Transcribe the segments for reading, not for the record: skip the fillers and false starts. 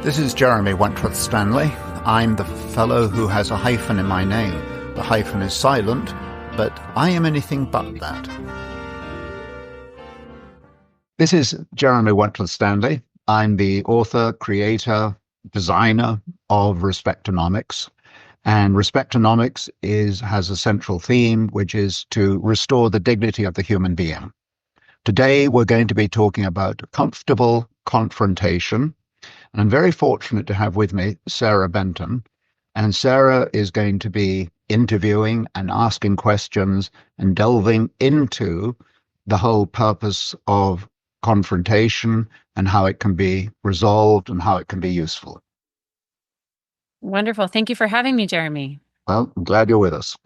This is Jeremy Wentworth-Stanley. I'm the fellow who has a hyphen in my name. The hyphen is silent, but I am anything but that. This is Jeremy Wentworth-Stanley. I'm the author, creator, designer of Respectonomics. And Respectonomics has a central theme, which is to restore the dignity of the human being. Today, we're going to be talking about comfortable confrontation. And I'm very fortunate to have with me Sarah Benton. And Sarah is going to be interviewing and asking questions and delving into the whole purpose of confrontation and how it can be resolved and how it can be useful. Wonderful. Thank you for having me, Jeremy. Well, I'm glad you're with us.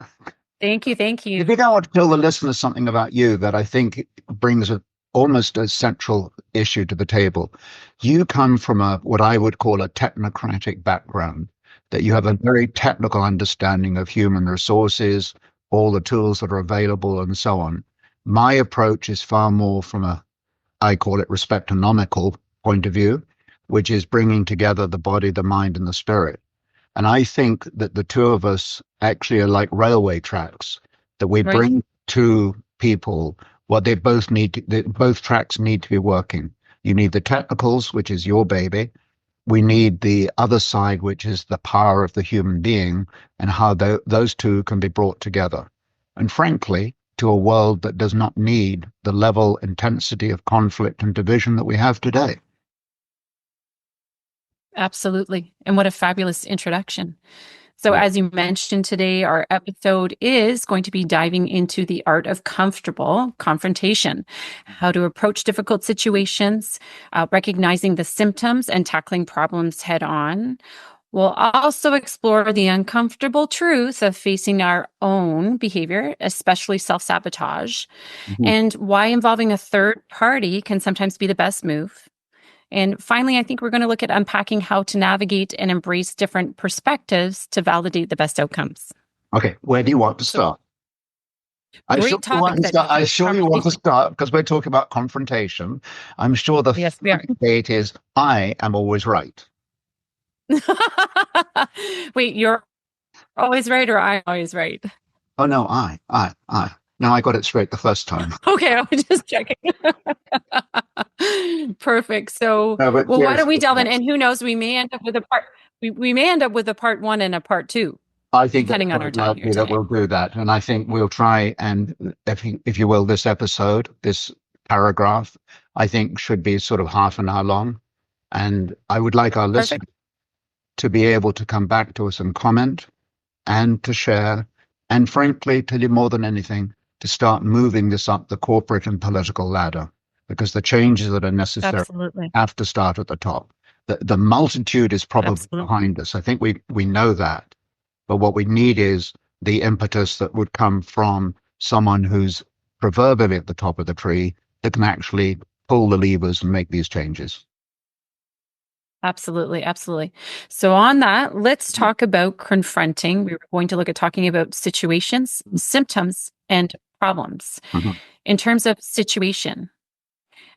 Thank you. Thank you. If you don't want to tell the listeners something about you that I think brings almost a central issue to the table. You come from what I would call a technocratic background, that you have a very technical understanding of human resources, all the tools that are available and so on. My approach is far more from I call it respectonomical point of view, which is bringing together the body, the mind, and the spirit. And I think that the two of us actually are like railway tracks, that we bring to people what they both need. Both tracks need to be working. You need the technicals, which is your baby. We need the other side, which is the power of the human being and how those two can be brought together. And frankly, to a world that does not need the level, intensity of conflict and division that we have today. Absolutely. And what a fabulous introduction. So as you mentioned today, our episode is going to be diving into the art of comfortable confrontation, how to approach difficult situations, recognizing the symptoms and tackling problems head on. We'll also explore the uncomfortable truth of facing our own behavior, especially self-sabotage, and why involving a third party can sometimes be the best move. And finally, I think we're going to look at unpacking how to navigate and embrace different perspectives to validate the best outcomes. Okay, where do you want to start? I'm sure you want to start because we're talking about confrontation. I'm sure the date is I am always right. Wait, you're always right or I'm always right? Oh, no, I. No, I got it straight the first time. Okay, I was just checking. Perfect. So, why don't we delve in? And who knows, we may end up with a part. We may end up with a part 1 and a part 2. I think depending on our time here that we'll do that, and I think we'll try and, if you will, this episode, this paragraph, I think should be sort of half an hour long, and I would like our listeners to be able to come back to us and comment, and to share, and frankly, to do more than anything, to start moving this up the corporate and political ladder, because the changes that are necessary have to start at the top. The multitude is probably behind us. I think we know that. But what we need is the impetus that would come from someone who's proverbially at the top of the tree that can actually pull the levers and make these changes. Absolutely. Absolutely. So on that, let's talk about confronting. We were going to look at talking about situations, symptoms, and problems. In terms of situation,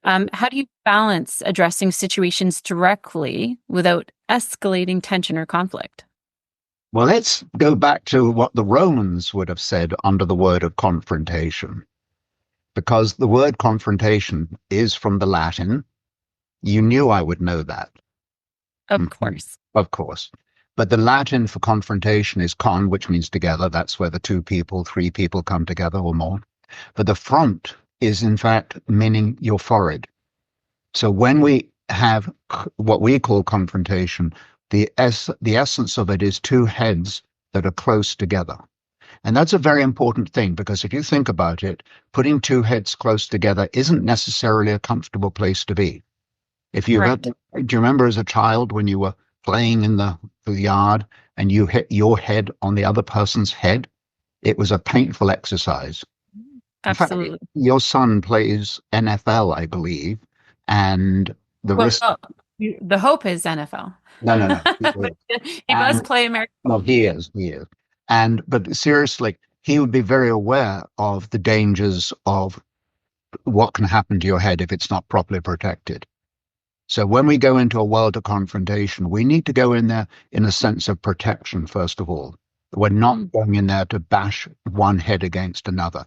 how do you balance addressing situations directly without escalating tension or conflict? Well, let's go back to what the Romans would have said under the word of confrontation, because the word confrontation is from the Latin. You knew I would know that. Of course. Of course. But the Latin for confrontation is con, which means together. That's where the 2 people, 3 people come together or more. But the front is, in fact, meaning your forehead. So when we have what we call confrontation, the essence of it is 2 heads that are close together. And that's a very important thing, because if you think about it, putting 2 heads close together isn't necessarily a comfortable place to be. If you do you remember as a child when you were playing in the yard and you hit your head on the other person's head? It was a painful exercise. Absolutely. In fact, your son plays NFL, I believe, and the hope is NFL. No. He must play American. Well, he is. But seriously, he would be very aware of the dangers of what can happen to your head if it's not properly protected. So when we go into a world of confrontation, we need to go in there in a sense of protection, first of all. We're not going in there to bash one head against another.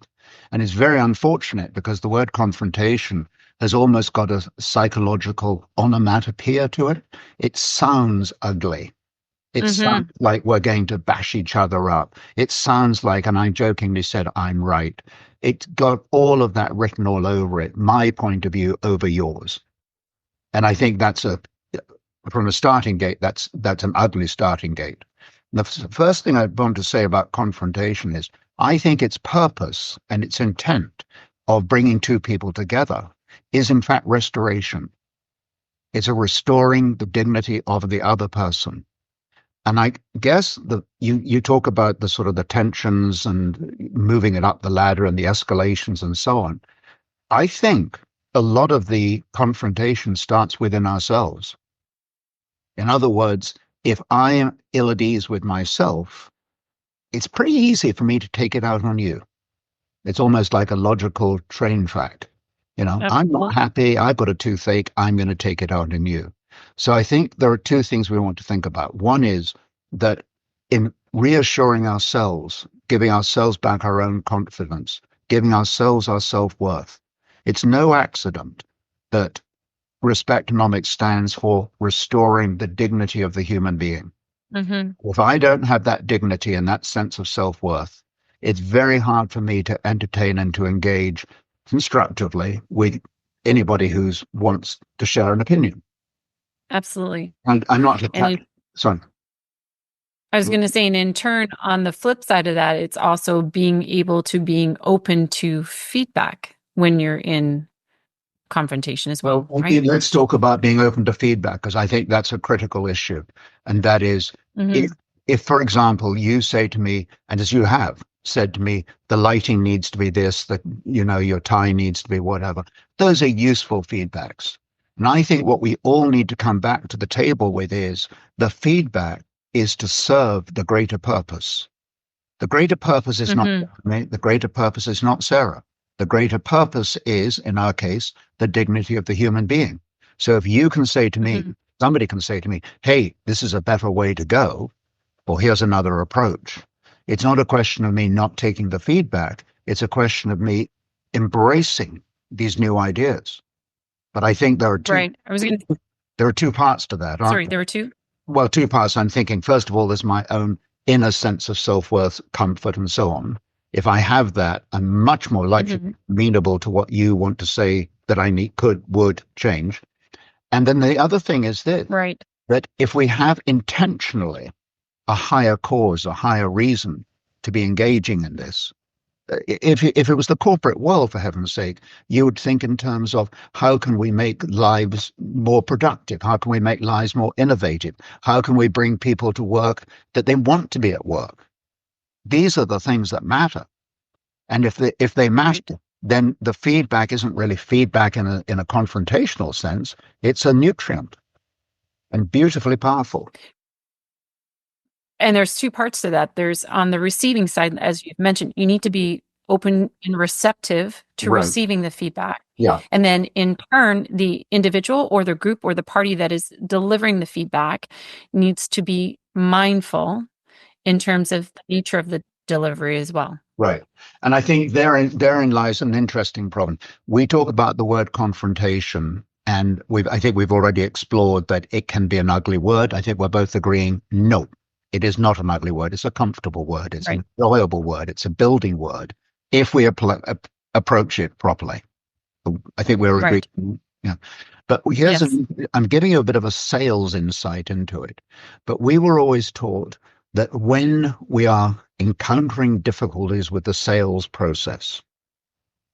And it's very unfortunate because the word confrontation has almost got a psychological onomatopoeia to it. It sounds ugly. It sounds like we're going to bash each other up. It sounds like, and I jokingly said, I'm right. It's got all of that written all over it, my point of view over yours. And I think from a starting gate, that's an ugly starting gate. The first thing I want to say about confrontation is I think its purpose and its intent of bringing two people together is in fact restoration. It's a restoring the dignity of the other person. And I guess you talk about the sort of the tensions and moving it up the ladder and the escalations and so on. I think a lot of the confrontation starts within ourselves. In other words, if I am ill at ease with myself, it's pretty easy for me to take it out on you. It's almost like a logical train track. I'm not happy. I've got a toothache. I'm going to take it out on you. So I think there are two things we want to think about. One is that in reassuring ourselves, giving ourselves back our own confidence, giving ourselves our self-worth, it's no accident that Respectonomics stands for restoring the dignity of the human being. If I don't have that dignity and that sense of self-worth, it's very hard for me to entertain and to engage constructively with anybody who wants to share an opinion. Absolutely. And I'm not attacking. Sorry. I was going to say, and in turn, on the flip side of that, it's also being open to feedback when you're in confrontation as well. Right? Let's talk about being open to feedback, because I think that's a critical issue. And that is, if, for example, you say to me, and as you have said to me, the lighting needs to be this, that, your tie needs to be whatever, those are useful feedbacks. And I think what we all need to come back to the table with is the feedback is to serve the greater purpose. The greater purpose is not me. The greater purpose is not Sarah. The greater purpose is, in our case, the dignity of the human being. So if you can say to me, somebody can say to me, hey, this is a better way to go, or here's another approach. It's not a question of me not taking the feedback. It's a question of me embracing these new ideas. But I think there are two. Right. There are two parts to that. Sorry, there were two? Well, two parts. I'm thinking, first of all, there's my own inner sense of self-worth, comfort, and so on. If I have that, I'm much more likely amenable to what you want to say that I would change. And then the other thing is this, right, that if we have intentionally a higher cause, a higher reason to be engaging in this, if it was the corporate world, for heaven's sake, you would think in terms of how can we make lives more productive? How can we make lives more innovative? How can we bring people to work that they want to be at work? These are the things that matter. And if they matter, then the feedback isn't really feedback in a confrontational sense. It's a nutrient and beautifully powerful. And there's two parts to that. There's on the receiving side, as you've mentioned, you need to be open and receptive to receiving the feedback. Yeah. And then in turn, the individual or the group or the party that is delivering the feedback needs to be mindful in terms of the nature of the delivery as well. Right. And I think therein lies an interesting problem. We talk about the word confrontation, and I think we've already explored that it can be an ugly word. I think we're both agreeing, no. It is not an ugly word. It's a comfortable word. It's an enjoyable word. It's a building word if we approach it properly. I think we're agreed. Yeah. But I'm giving you a bit of a sales insight into it. But we were always taught that when we are encountering difficulties with the sales process,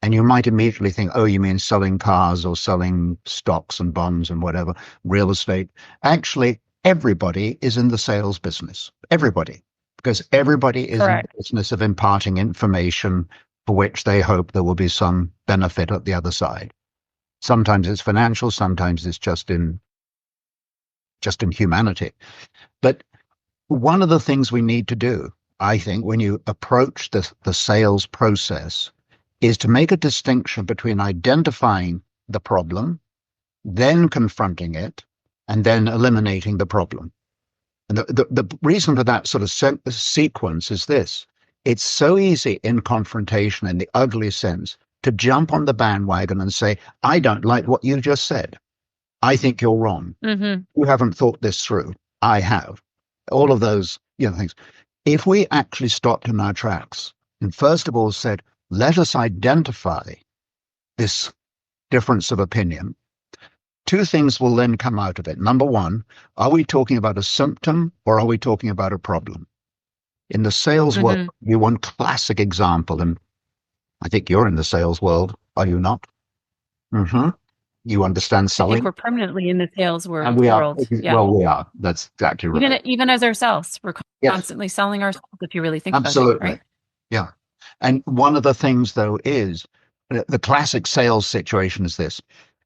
and you might immediately think, oh, you mean selling cars or selling stocks and bonds and whatever, real estate. Actually, everybody is in the sales business. Everybody. Because everybody is in the business of imparting information for which they hope there will be some benefit at the other side. Sometimes it's financial, sometimes it's just in humanity. But one of the things we need to do, I think, when you approach the sales process is to make a distinction between identifying the problem then confronting it, and then eliminating the problem. And the reason for that sort of sequence is this. It's so easy in confrontation, in the ugly sense, to jump on the bandwagon and say, I don't like what you just said. I think you're wrong. Mm-hmm. You haven't thought this through. I have. All of those things. If we actually stopped in our tracks and first of all said, let us identify this difference of opinion, two things will then come out of it. Number one, are we talking about a symptom or are we talking about a problem? In the sales world, you one classic example, and I think you're in the sales world, are you not? Mm-hmm. You understand selling? I think we're permanently in the sales world. And we are. Yeah. Well, we are. That's exactly right. Even as ourselves, we're constantly selling ourselves, if you really think Absolutely. about it. Right? Yeah. And one of the things, though, is the classic sales situation is this.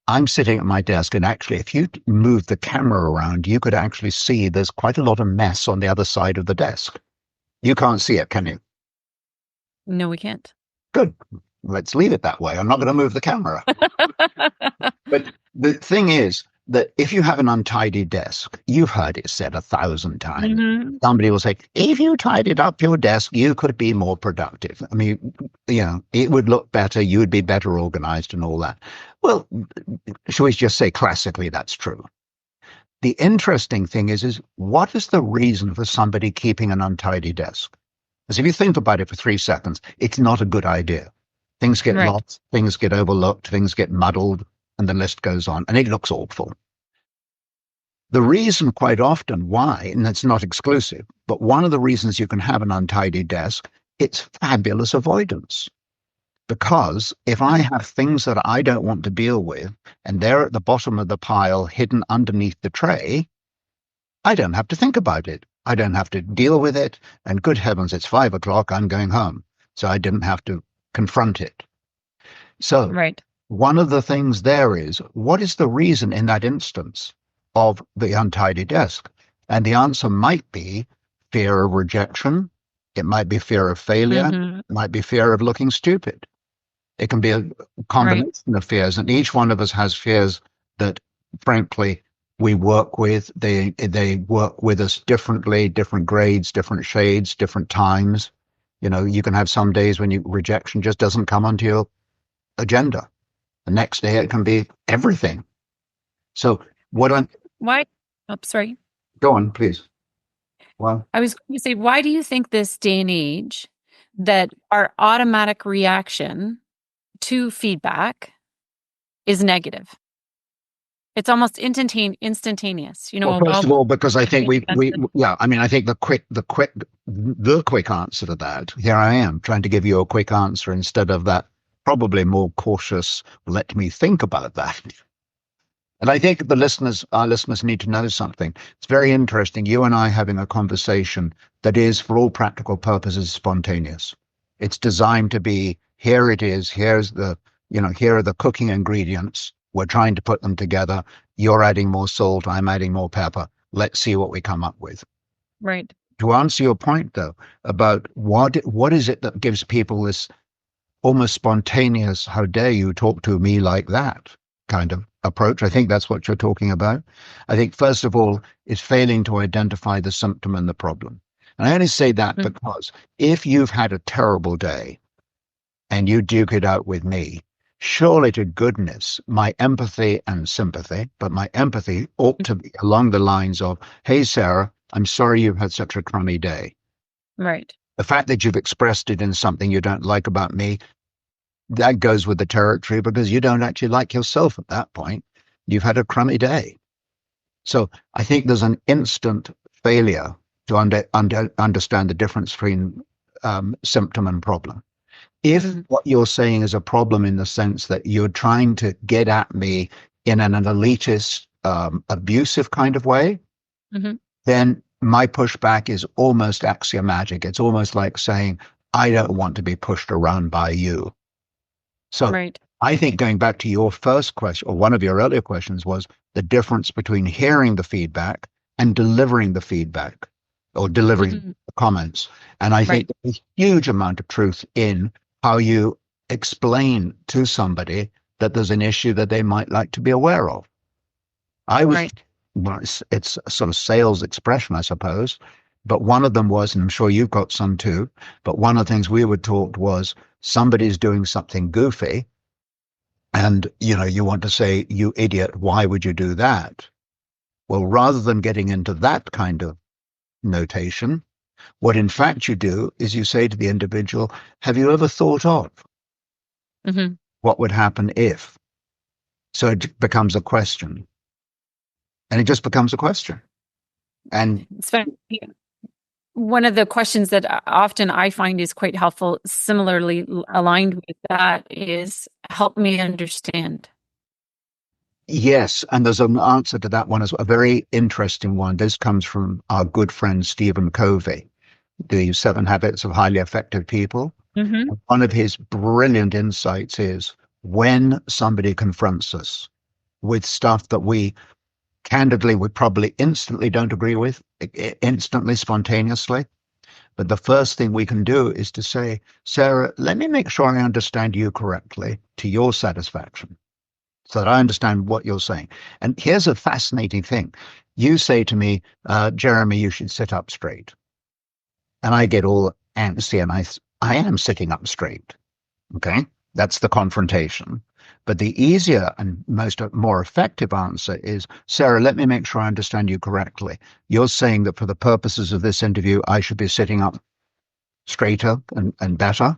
I'm sitting at my desk, and actually, if you move the camera around, you could actually see there's quite a lot of mess on the other side of the desk. You can't see it, can you? No, we can't. Good. Let's leave it that way. I'm not going to move the camera. But the thing is that if you have an untidy desk, you've heard it said 1,000 times. Mm-hmm. Somebody will say, if you tidied up your desk, you could be more productive. I mean, it would look better. You would be better organized and all that. Well, shall we just say classically that's true? The interesting thing is what is the reason for somebody keeping an untidy desk? Because if you think about it for 3 seconds, it's not a good idea. Things get lost, things get overlooked, things get muddled, and the list goes on, and it looks awful. The reason quite often why, and it's not exclusive, but one of the reasons you can have an untidy desk, it's fabulous avoidance. Because if I have things that I don't want to deal with, and they're at the bottom of the pile hidden underneath the tray, I don't have to think about it. I don't have to deal with it. And good heavens, it's 5 o'clock, I'm going home. So I didn't have to confront it. So one of the things there is, what is the reason in that instance of the untidy desk? And the answer might be fear of rejection. It might be fear of failure. It might be fear of looking stupid. It can be a combination of fears, and each one of us has fears that, frankly, we work with. They work with us differently, different grades, different shades, different times. You can have some days when rejection just doesn't come onto your agenda. The next day it can be everything. So why? Oh, sorry. Go on, please. Well, I was going to say, why do you think this day and age that our automatic reaction to feedback is negative? It's almost instantaneous. Well, first of all, because I think I think the quick answer to that, here I am trying to give you a quick answer instead of that probably more cautious, let me think about that. And I think our listeners need to know something. It's very interesting. You and I having a conversation that is, for all practical purposes, spontaneous. It's designed to be, here it is, here are the cooking ingredients. We're trying to put them together. You're adding more salt. I'm adding more pepper. Let's see what we come up with. Right. To answer your point, though, about what is it that gives people this almost spontaneous, how dare you talk to me like that kind of approach? I think that's what you're talking about. I think, first of all, is failing to identify the symptom and the problem. And I only say that because if you've had a terrible day and you duke it out with me, surely to goodness, my empathy and sympathy, but my empathy ought to be along the lines of, hey, Sarah, I'm sorry you've had such a crummy day. Right. The fact that you've expressed it in something you don't like about me, that goes with the territory because you don't actually like yourself at that point. You've had a crummy day. So I think there's an instant failure to understand the difference between symptom and problem. If what you're saying is a problem in the sense that you're trying to get at me in an elitist, abusive kind of way, then my pushback is almost axiomatic. It's almost like saying, I don't want to be pushed around by you. So I think going back to your first question, or one of your earlier questions, was the difference between hearing the feedback and delivering the feedback or delivering the comments. And I think there's a huge amount of truth in how you explain to somebody that there's an issue that they might like to be aware of. I was, Right. well, it's a sort of sales expression, I suppose. But one of them was, and I'm sure you've got some too, but one of the things we were taught was somebody's doing something goofy. And, you want to say, you idiot, why would you do that? Well, rather than getting into that kind of notation, what in fact you do is you say to the individual, have you ever thought of Hmm. what would happen if? So it becomes a question, and it just becomes a question. And It's funny. One of the questions that often I find is quite helpful, similarly aligned with that, is help me understand. yes, and there's an answer to that one as well, a very interesting one. This comes from our good friend Stephen Covey, the 7 Habits of Highly Effective People. Hmm. One of his brilliant insights is when somebody confronts us with stuff that we candidly we probably instantly don't agree with, instantly, spontaneously. But the first thing we can do is to say, Sarah, let me make sure I understand you correctly to your satisfaction so that I understand what you're saying. And here's a fascinating thing. You say to me, Jeremy, you should sit up straight. And I get all antsy and I am sitting up straight. Okay. That's the confrontation. But the easier and more effective answer is, Sarah, let me make sure I understand you correctly. You're saying that for the purposes of this interview, I should be sitting up straighter and better.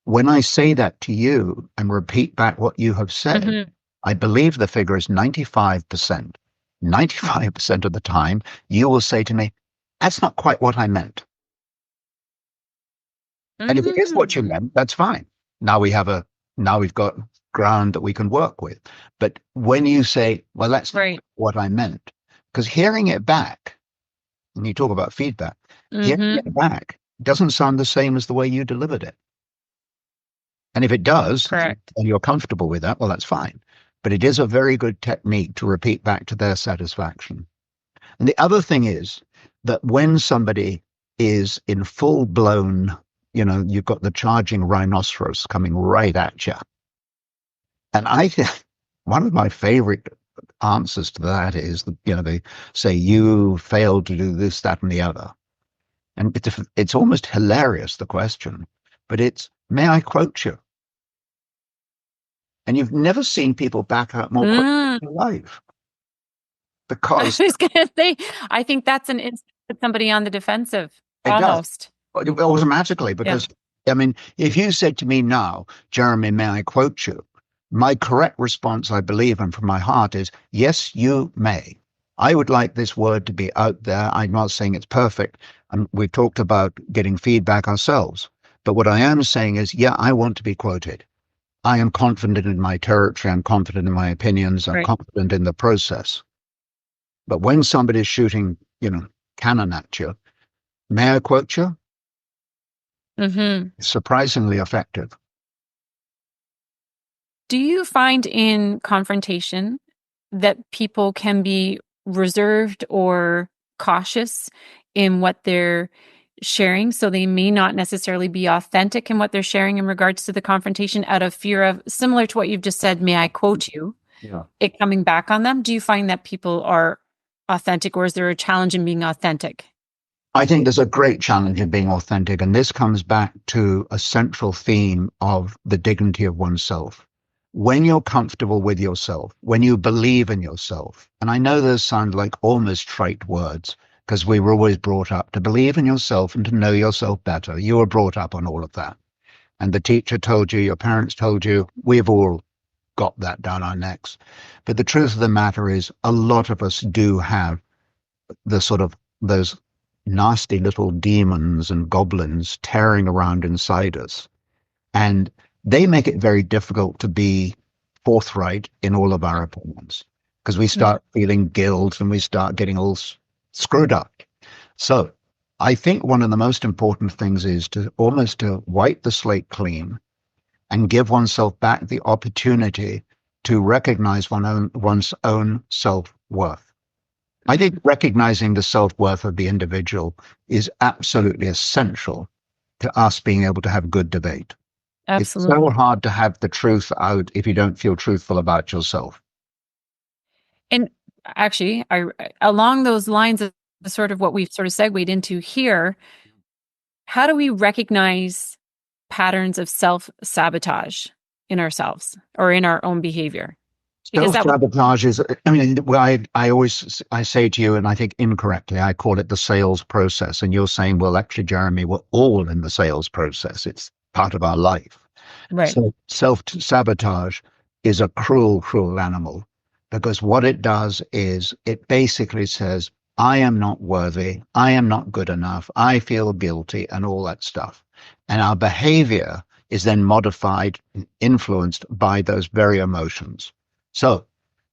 When I say that to you and repeat back what you have said, Hmm. I believe the figure is 95%. 95% of the time, you will say to me, that's not quite what I meant. And if it is what you Hmm. meant, that's fine. Now we've got ground that we can work with. But when you say, well, that's not Right. what I meant, because hearing it back, and you talk about feedback, hearing it Hmm. back doesn't sound the same as the way you delivered it. And if it does, Correct. and you're comfortable with that, well, that's fine. But it is a very good technique to repeat back to their satisfaction. And the other thing is that when somebody is in full blown, you've got the charging rhinoceros coming right at you. And I think one of my favorite answers to that is, they say, you failed to do this, that, and the other. And it's almost hilarious, the question, but it's, may I quote you? And you've never seen people back out more quickly Mm. in your life I because was going to say, I think that's an instant put somebody on the defensive, it does. almost. Automatically, Yeah. because I mean, if you said to me now, Jeremy, may I quote you? My correct response, I believe, and from my heart is, yes, you may. I would like this word to be out there. I'm not saying it's perfect. And we've talked about getting feedback ourselves. But what I am saying is, yeah, I want to be quoted. I am confident in my territory. I'm confident in my opinions. I'm Right. confident in the process. But when somebody's shooting, cannon at you, may I quote you? Hmm. Surprisingly effective. Do you find in confrontation that people can be reserved or cautious in what they're sharing? So they may not necessarily be authentic in what they're sharing in regards to the confrontation out of fear of, similar to what you've just said, may I quote you, Yeah. it coming back on them? Do you find that people are authentic, or is there a challenge in being authentic? I think there's a great challenge in being authentic, and this comes back to a central theme of the dignity of oneself. When you're comfortable with yourself, when you believe in yourself, and I know those sound like almost trite words because we were always brought up to believe in yourself and to know yourself better. You were brought up on all of that. And the teacher told you, your parents told you, we've all got that down our necks. But the truth of the matter is, a lot of us do have the sort of those nasty little demons and goblins tearing around inside us. And they make it very difficult to be forthright in all of our opinions because we Mhm. start feeling guilt and we start getting all screwed up. So I think one of the most important things is to almost to wipe the slate clean and give oneself back the opportunity to recognize one's own self-worth. I think recognizing the self-worth of the individual is absolutely essential to us being able to have good debate. It's so Absolutely. hard to have the truth out if you don't feel truthful about yourself. And actually, along those lines of sort of what we've sort of segued into here, how do we recognize patterns of self-sabotage in ourselves or in our own behavior? Because that would, Self-sabotage is, I mean, well, I say to you, and I think incorrectly, I call it the sales process. And you're saying, well, actually, Jeremy, we're all in the sales process. It's part of our life. right. So self-sabotage is a cruel, cruel animal because what it does is it basically says, I am not worthy. I am not good enough. I feel guilty and all that stuff. And our behavior is then modified, influenced by those very emotions. So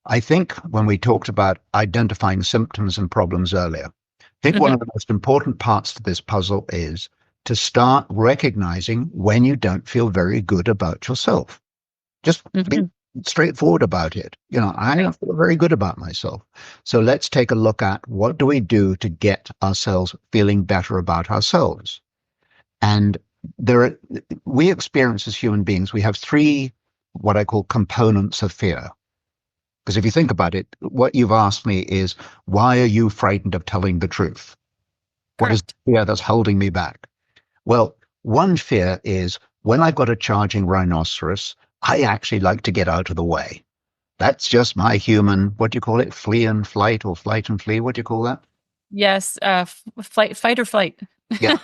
I think when we talked about identifying symptoms and problems earlier, I think one of the most important parts to this puzzle is to start recognizing when you don't feel very good about yourself. Just be straightforward about it. You know, I don't feel very good about myself. So let's take a look at what do we do to get ourselves feeling better about ourselves. And we experience as human beings, we have three, what I call components of fear. Because if you think about it, what you've asked me is, why are you frightened of telling the truth? What is the fear that's holding me back? Well, one fear is when I've got a charging rhinoceros, I actually like to get out of the way. That's just my human, what do you call it? Flee and flight, or flight and flee? What do you call that? Yes, fight or flight. Yeah.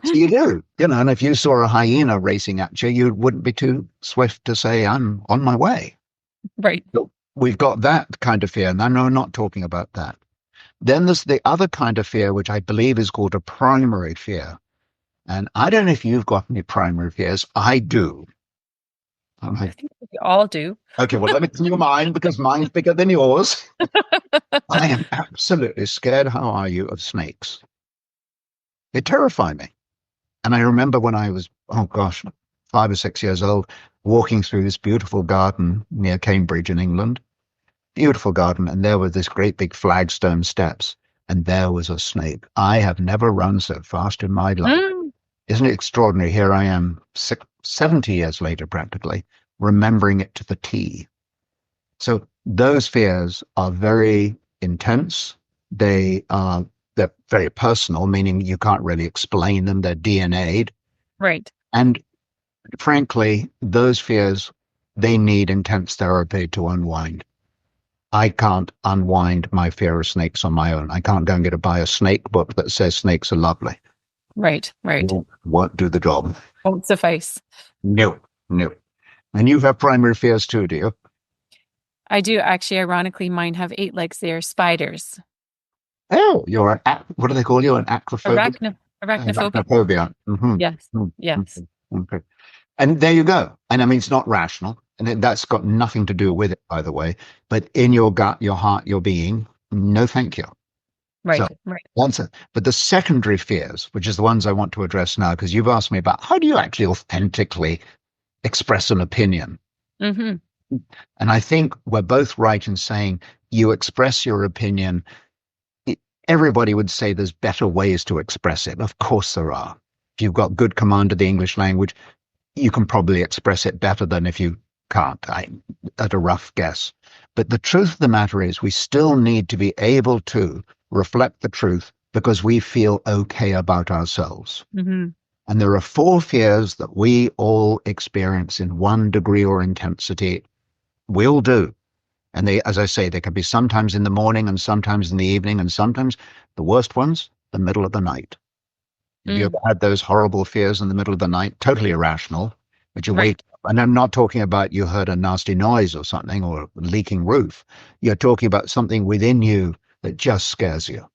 So you do, you know, and if you saw a hyena racing at you, you wouldn't be too swift to say, I'm on my way. Right. So we've got that kind of fear, and I'm not talking about that. Then there's the other kind of fear, which I believe is called a primary fear. And I don't know if you've got any primary fears. I do. I think we all do. Okay, well, let me tell you mine because mine's bigger than yours. I am absolutely scared, how are you, of snakes. They terrify me. And I remember when I was, oh gosh, 5 or 6 years old, walking through this beautiful garden near Cambridge in England. Beautiful garden. And there were this great big flagstone steps. And there was a snake. I have never run so fast in my life. Isn't it extraordinary? Here I am, 70 years later, practically, remembering it to the T. So those fears are very intense. They're very personal, meaning you can't really explain them. They're DNA'd. Right. And frankly, those fears, they need intense therapy to unwind. I can't unwind my fear of snakes on my own. I can't go and buy a snake book that says snakes are lovely. Right. Won't do the job. Won't suffice. No. And you have primary fears too, do you? I do. Actually, ironically, mine have 8 legs. They are spiders. Oh, you're what do they call you? An acrophobic? Arachnophobia. Mm-hmm. Yes. Yes. Okay. And there you go. And I mean, it's not rational. And that's got nothing to do with it, by the way. But in your gut, your heart, your being, no thank you. Right. So, but the secondary fears, which is the ones I want to address now, because you've asked me about how do you actually authentically express an opinion? And I think we're both right in saying you express your opinion. Everybody would say there's better ways to express it. Of course there are. If you've got good command of the English language, you can probably express it better than if you can't, at a rough guess. But the truth of the matter is we still need to be able to reflect the truth because we feel okay about ourselves. And there are 4 fears that we all experience in one degree or intensity. We all do. And they, as I say, they can be sometimes in the morning and sometimes in the evening and sometimes the worst ones, the middle of the night. Have you ever had those horrible fears in the middle of the night? Totally irrational, but you wake up. And I'm not talking about you heard a nasty noise or something or a leaking roof. You're talking about something within you that just scares you.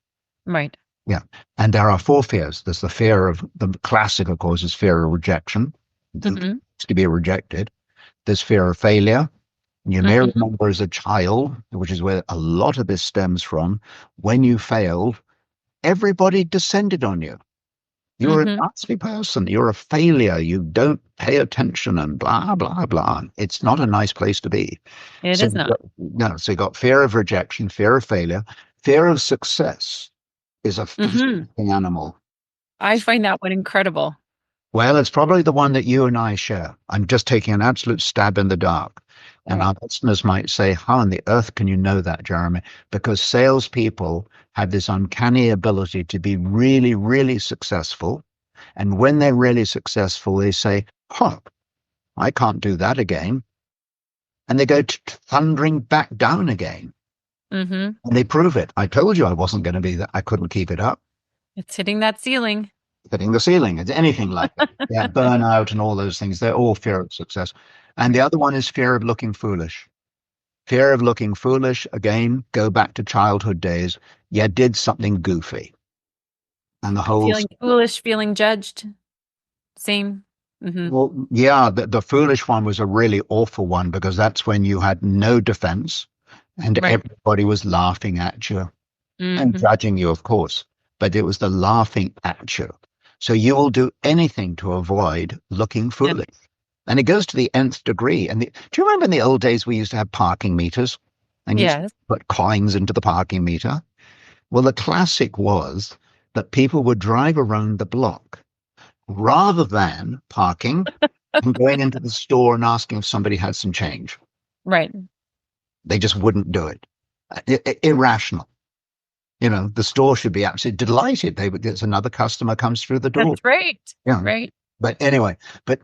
Right. Yeah. And there are 4 fears. There's the fear of, the classic, of course, is fear of rejection. To be rejected. There's fear of failure. You may remember as a child, which is where a lot of this stems from, when you failed, everybody descended on you. You're a nasty person. You're a failure. You don't pay attention and blah, blah, blah. It's not a nice place to be. It is not. So you got fear of rejection, fear of failure. Fear of success is a fascinating animal. I find that one incredible. Well, it's probably the one that you and I share. I'm just taking an absolute stab in the dark. And our listeners might say, how on the earth can you know that, Jeremy? Because salespeople have this uncanny ability to be really, really successful. And when they're really successful, they say, huh, I can't do that again. And they go thundering back down again. Mm-hmm. And they prove it. I told you I wasn't going to be that. I couldn't keep it up. It's hitting that ceiling. Hitting the ceiling. It's anything like that. Yeah, burnout and all those things. They're all fear of success. And the other one is fear of looking foolish. Fear of looking foolish. Again, go back to childhood days. You did something goofy. And the whole... Feeling foolish, feeling judged. Same. Mm-hmm. Well, yeah, the foolish one was a really awful one because that's when you had no defense and everybody was laughing at you and judging you, of course. But it was the laughing at you. So you will do anything to avoid looking foolish. Yep. And it goes to the nth degree. And do you remember in the old days we used to have parking meters? And you used to put coins into the parking meter? Well, the classic was that people would drive around the block rather than parking and going into the store and asking if somebody had some change. Right. They just wouldn't do it. Irrational. You know, the store should be absolutely delighted. There's another customer comes through the door. That's right. Yeah. Right. But anyway, but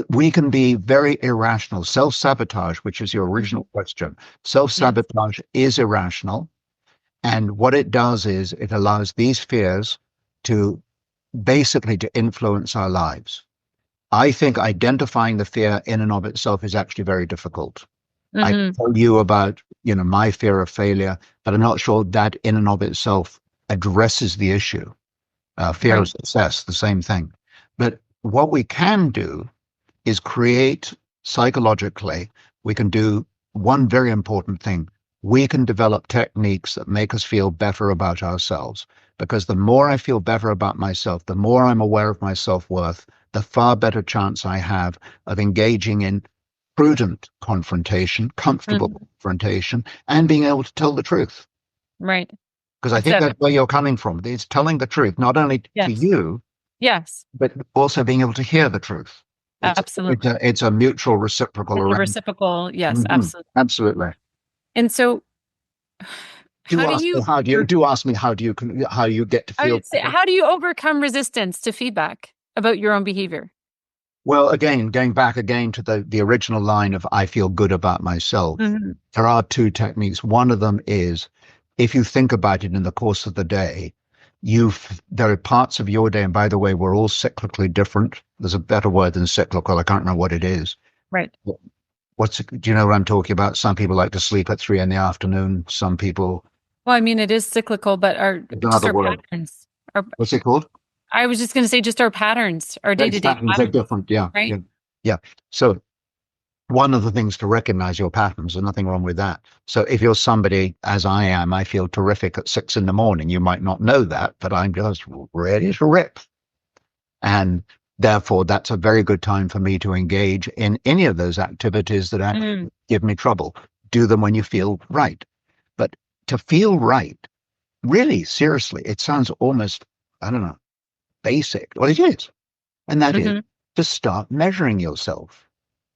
we can be very irrational. Self-sabotage, which is your original question. Self-sabotage is irrational. And what it does is it allows these fears to basically to influence our lives. I think identifying the fear in and of itself is actually very difficult. I can tell you about, my fear of failure, but I'm not sure that in and of itself addresses the issue. Fear of success, the same thing. But what we can do is create psychologically, we can do one very important thing. We can develop techniques that make us feel better about ourselves. Because the more I feel better about myself, the more I'm aware of my self-worth, the far better chance I have of engaging in prudent confrontation, comfortable confrontation, and being able to tell the truth. Right. Because I think that's where you're coming from. It's telling the truth, not only to you, but also being able to hear the truth. Absolutely. It's a mutual reciprocal arrangement. Reciprocal, yes, absolutely. Absolutely. And so do ask me how you get to feel. How do you overcome resistance to feedback about your own behavior? Well, again, going back again to the original line of I feel good about myself, there are two techniques. One of them is if you think about it in the course of the day, there are parts of your day, and by the way, we're all cyclically different. There's a better word than cyclical. I can't remember what it is. Right. Do you know what I'm talking about? Some people like to sleep at 3 p.m. Some people. Well, I mean, it is cyclical, but our patterns. What's it called? I was just going to say just our patterns, our day-to-day patterns. They're different, yeah. Right? Yeah. So one of the things to recognize your patterns, there's nothing wrong with that. So if you're somebody, as I am, I feel terrific at 6 a.m, you might not know that, but I'm just ready to rip. And therefore, that's a very good time for me to engage in any of those activities that actually give me trouble. Do them when you feel right. But to feel right, really, seriously, it sounds almost, I don't know, basic. Well, it is. And that is to start measuring yourself.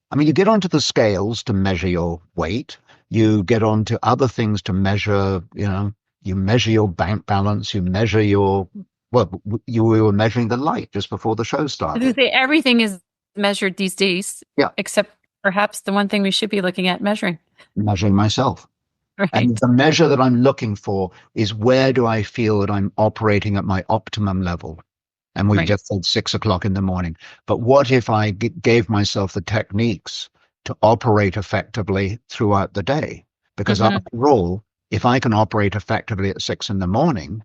I mean, you get onto the scales to measure your weight. You get onto other things to measure, you measure your bank balance. You measure you were measuring the light just before the show started. I was going to say, everything is measured these days, except perhaps the one thing we should be looking at measuring. Measuring myself. Right. And the measure that I'm looking for is where do I feel that I'm operating at my optimum level? And we just said 6 a.m. But what if I gave myself the techniques to operate effectively throughout the day? Because after all, if I can operate effectively at 6 a.m,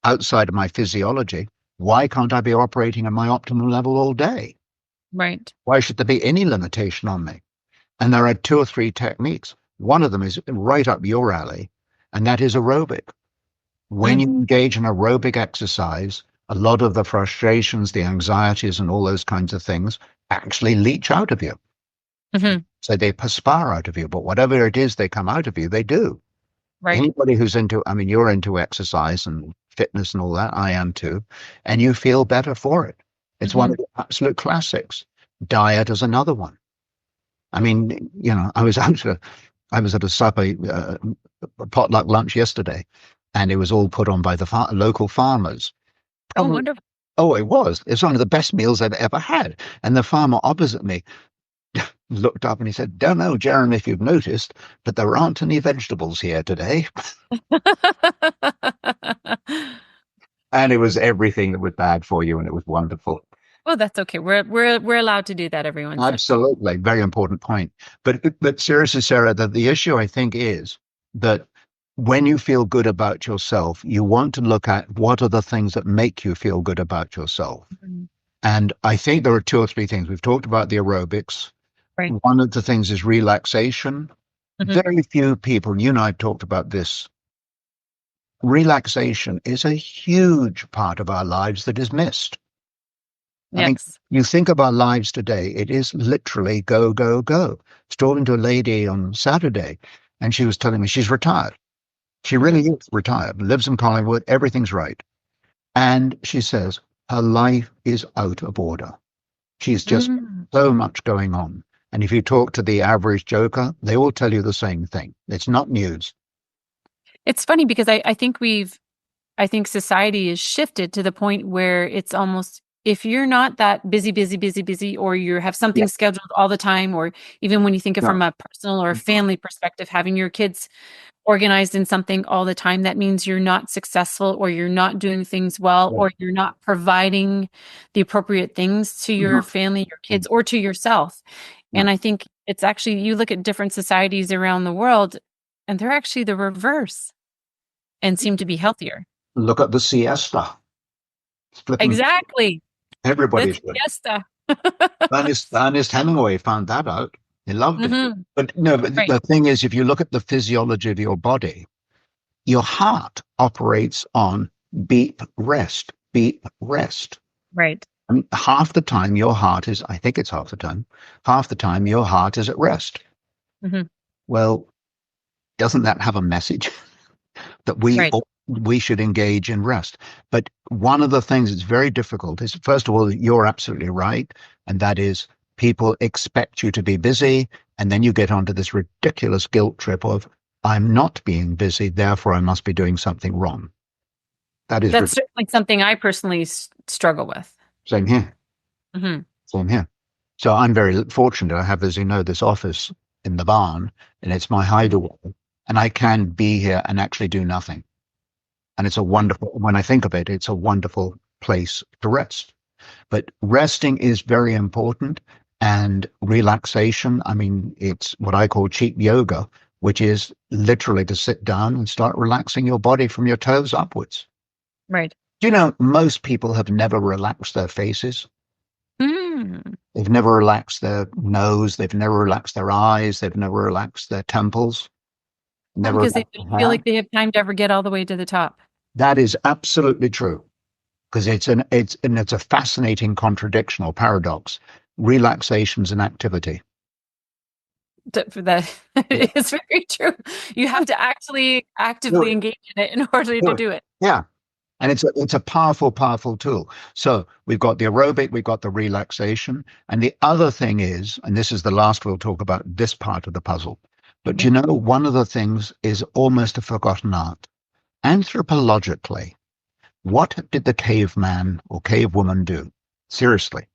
outside of my physiology, why can't I be operating at my optimal level all day? Right. Why should there be any limitation on me? And there are 2 or 3 techniques. One of them is right up your alley, and that is aerobic. When you engage in aerobic exercise, a lot of the frustrations, the anxieties, and all those kinds of things actually leach out of you. So they perspire out of you, but whatever it is they come out of you, they do. Right. Anybody who's you're into exercise and fitness and all that, I am too, and you feel better for it. It's one of the absolute classics. Diet is another one. I mean, I was at a supper, a potluck lunch yesterday, and it was all put on by the local farmers. Oh, Probably, wonderful. oh, it was. It's one of the best meals I've ever had. And the farmer opposite me looked up and he said, "Don't know, Jeremy, if you've noticed, but there aren't any vegetables here today." And it was everything that was bad for you, and it was wonderful. Oh, that's okay. We're allowed to do that every once in a while. Absolutely, very important point. But seriously, Sarah, the issue I think is that when you feel good about yourself, you want to look at what are the things that make you feel good about yourself. Mhm. And I think there are two or three things. We've talked about the aerobics. Right. One of the things is relaxation. Mhm. Very few people, you and I have talked about this. Relaxation is a huge part of our lives that is missed. I mean, Yes. you think of our lives today, it is literally go, go, go. I was talking to a lady on Saturday, and she was telling me she's retired. She really is retired, lives in Collingwood, everything's right. And she says her life is out of order. She's just Mhm. so much going on. And if you talk to the average joker, they all tell you the same thing. It's not news. It's funny because I think society is shifted to the point where it's almost, if you're not that busy, or you have something Yeah. scheduled all the time, or even when you think of No. from a personal or family perspective, having your kids organized in something all the time, that means you're not successful, or you're not doing things well, Yeah. or you're not providing the appropriate things to your family, your kids, or to yourself. Yeah. And I think it's actually, you look at different societies around the world, and they're actually the reverse and seem to be healthier. Look at the siesta. Exactly. Everybody That's should. fiesta. Ernest Hemingway found that out. He loved it. Mhm. But no, but Right. the thing is, if you look at the physiology of your body, your heart operates on beep, rest, beep, rest. Right. I mean, half the time your heart is, I think it's half the time your heart is at rest. Mhm. Well, doesn't that have a message that Right. we should engage in rest? But one of the things that's very difficult is, first of all, you're absolutely right, and that is people expect you to be busy, and then you get onto this ridiculous guilt trip of I'm not being busy, therefore I must be doing something wrong. That is That's certainly something I personally struggle with. same here, Mhm. same here. So I'm very fortunate. I have, as you know, this office in the barn, and it's my hideaway, and I can be here and actually do nothing. And it's a wonderful, when I think of it, it's a wonderful place to rest. But resting is very important, and relaxation. I mean, it's what I call cheap yoga, which is literally to sit down and start relaxing your body from your toes upwards. Right. Do you know, most people have never relaxed their faces. Mm. They've never relaxed their nose. They've never relaxed their eyes. They've never relaxed their temples. Never Because they relaxed their don't feel hair. like they have time to ever get all the way to the top. That is absolutely true, because it's a fascinating contradiction or paradox. Relaxation's an activity. For that, Yeah. it's very true. You have to actually Do actively it. engage in it in order Do to it. do it. Yeah. And it's a powerful, powerful tool. So we've got the aerobic, we've got the relaxation. And the other thing is, and this is the last we'll talk about this part of the puzzle, but Okay. you know, one of the things is almost a forgotten art. Anthropologically, what did the caveman or cavewoman do? Seriously,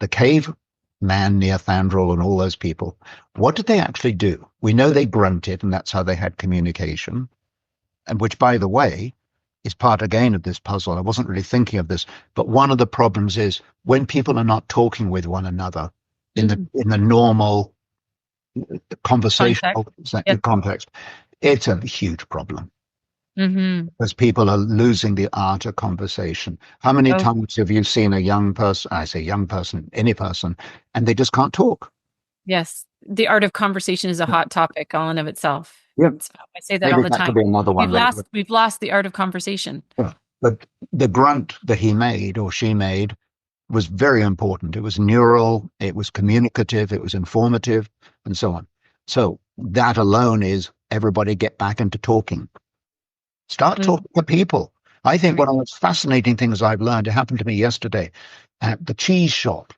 the caveman, Neanderthal, and all those people, what did they actually do? We know they grunted, and that's how they had communication. And which, by the way, is part again of this puzzle. I wasn't really thinking of this, but one of the problems is when people are not talking with one another in the normal conversational Yep. context, it's a huge problem. Mm-hmm. Because people are losing the art of conversation. How many Oh, times have you seen a young person, I say young person, any person, and they just can't talk? yes. The art of conversation is a hot topic all in of itself. Yeah, I say that all maybe the that time. could be another one later. We've lost the art of conversation. Yeah. But the grunt that he made or she made was very important. It was neural, it was communicative, it was informative, and so on. So that alone is everybody get back into talking. Start Mm. talking to people. I think one of the most fascinating things I've learned, it happened to me yesterday at the cheese shop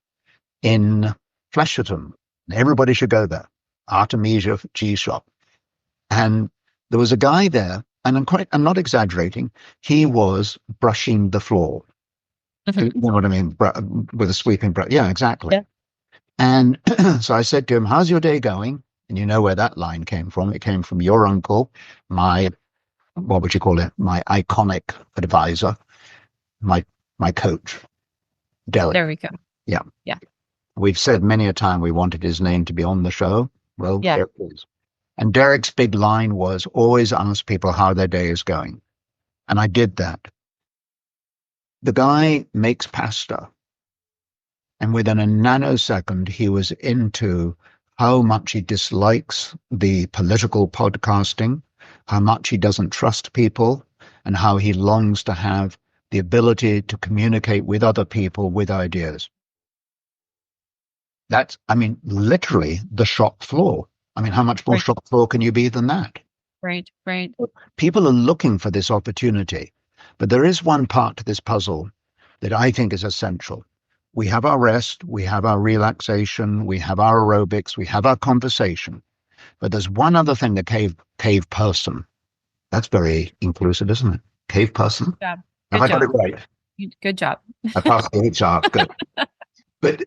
in Flesherton. Everybody should go there. Artemisia cheese shop. And there was a guy there, and I'm not exaggerating. He was brushing the floor. You know what I mean? With a sweeping brush. Yeah, exactly. Yeah. And so I said to him, how's your day going? And you know where that line came from. It came from your uncle, what would you call it? My iconic advisor, my coach, Derek. There we go. Yeah. Yeah. We've said many a time we wanted his name to be on the show. Well, yeah. there it is. And Derek's big line was always ask people how their day is going. And I did that. The guy makes pasta. And within a nanosecond, he was into how much he dislikes the political podcasting, how much he doesn't trust people, and how he longs to have the ability to communicate with other people with ideas. That's, I mean, literally the shop floor. I mean, how much more shop floor can you be than that? Right, right. People are looking for this opportunity, but there is one part to this puzzle that I think is essential. We have our rest, we have our relaxation, we have our aerobics, we have our conversation. But there's one other thing, the cave person. That's very inclusive, isn't it? Cave person? Good job. Have I got it right? Good job. I passed the HR. Good. But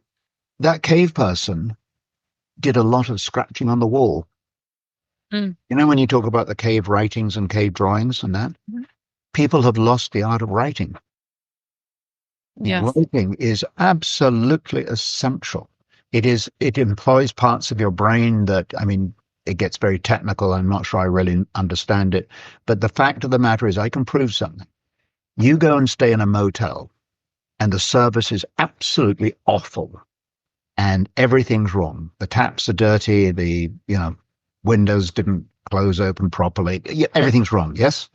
that cave person did a lot of scratching on the wall. You know, when you talk about the cave writings and cave drawings and that, people have lost the art of writing. Yes. Writing is absolutely essential. It employs parts of your brain that, I mean, it gets very technical. I'm not sure I really understand it. But the fact of the matter is, I can prove something. You go and stay in a motel and the service is absolutely awful and everything's wrong. The taps are dirty. The, windows didn't close open properly. Everything's wrong. Yes.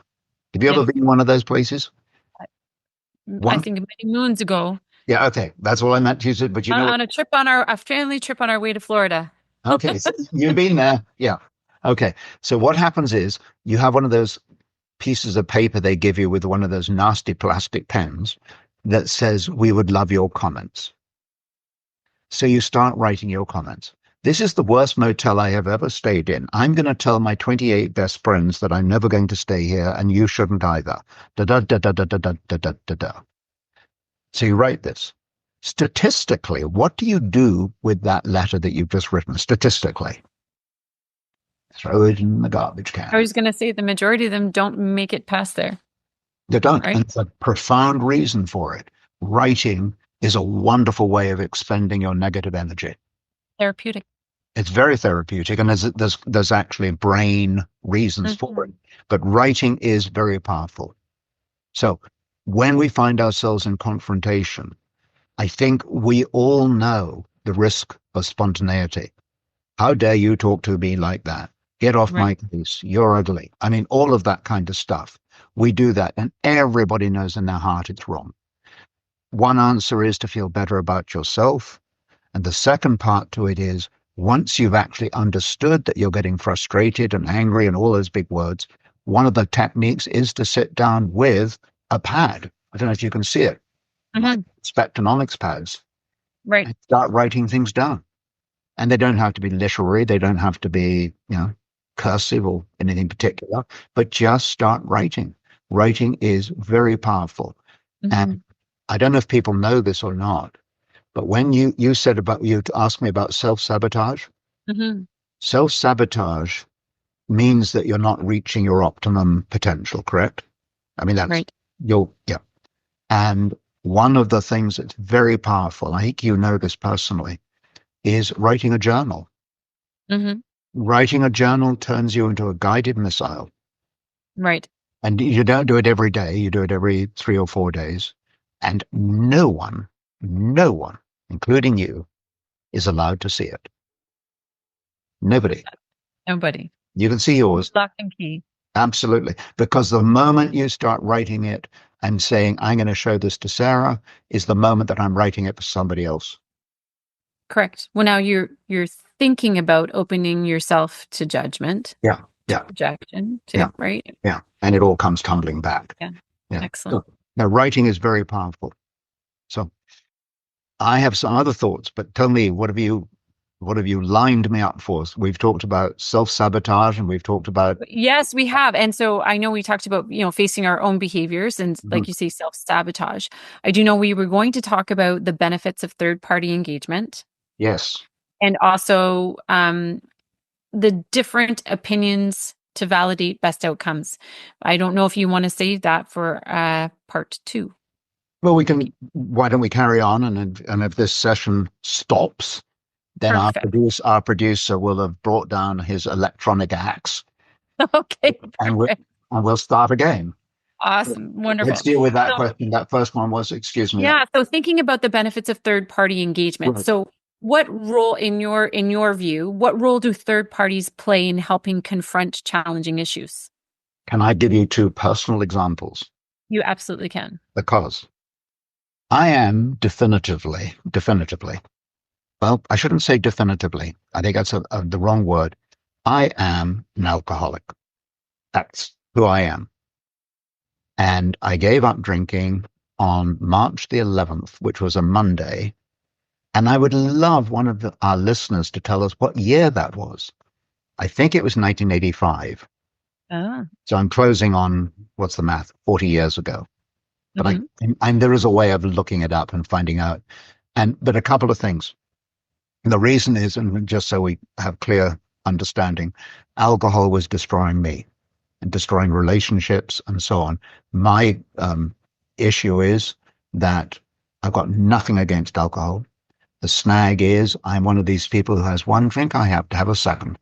Have you ever been in one of those places? I think many moons ago. Yeah. Okay. That's all I meant to use it. But you know, on a family trip on our way to Florida. Okay. So you've been there. Yeah. Okay. So what happens is you have one of those pieces of paper they give you with one of those nasty plastic pens that says, we would love your comments. So you start writing your comments. This is the worst motel I have ever stayed in. I'm going to tell my 28 best friends that I'm never going to stay here and you shouldn't either. Da da da da da da da da da da da. So you write this. Statistically, what do you do with that letter that you've just written? Statistically, throw it in the garbage can. I was going to say the majority of them don't make it past there. They don't. Right? And it's a profound reason for it. Writing is a wonderful way of expending your negative energy. Therapeutic. It's very therapeutic, and there's actually brain reasons for it. But writing is very powerful. So when we find ourselves in confrontation, I think we all know the risk of spontaneity. How dare you talk to me like that? Get off my case. You're ugly. I mean, all of that kind of stuff. We do that, and everybody knows in their heart it's wrong. One answer is to feel better about yourself. And the second part to it is, once you've actually understood that you're getting frustrated and angry and all those big words, one of the techniques is to sit down with a pad. I don't know if you can see it. Respectonomics pads. Right. And start writing things down. And they don't have to be literary. They don't have to be, cursive or anything particular, but just start writing. Writing is very powerful. And I don't know if people know this or not, but when you asked me about self-sabotage, self-sabotage means that you're not reaching your optimum potential, correct? I mean, that's yeah. And one of the things that's very powerful, I think you know this personally, is writing a journal. Writing a journal turns you into a guided missile. Right. And you don't do it every day. You do it every 3 or 4 days. And no one, including you, is allowed to see it. Nobody. You can see yours. Lock and key. Absolutely. Because the moment you start writing it and saying, I'm going to show this to Sarah, is the moment that I'm writing it for somebody else. Correct. Well, now you're thinking about opening yourself to judgment. Yeah. Rejection. Right. Yeah. And it all comes tumbling back. Yeah. Excellent. Now, writing is very powerful. So I have some other thoughts, but tell me, what have you What have you lined me up for? We've talked about self-sabotage and we've talked about, Yes, we have. And so I know we talked about, facing our own behaviors and, like you say, self-sabotage. I do know we were going to talk about the benefits of third-party engagement yes. and also the different opinions to validate best outcomes. I don't know if you want to save that for part 2. Well, why don't we carry on? And if this session stops, then Perfect. our producer will have brought down his electronic axe Okay, and perfect. we'll start again. Awesome. Let's Wonderful. deal with that So, question. That first one was, excuse me. yeah, so thinking about the benefits of third-party engagement. Right. So what role in your view, what role do third parties play in helping confront challenging issues? Can I give you 2 personal examples? You absolutely can. Because I am definitively, well, I shouldn't say definitively. I think that's the wrong word. I am an alcoholic. That's who I am. And I gave up drinking on March the 11th, which was a Monday. And I would love one of our listeners to tell us what year that was. I think it was 1985. Ah. So I'm closing on, what's the math, 40 years ago. But Mhm. and there is a way of looking it up and finding out. But a couple of things. The reason is, and just so we have clear understanding, alcohol was destroying me and destroying relationships and so on. My issue is that I've got nothing against alcohol. The snag is I'm one of these people who has one drink, I have to have a second,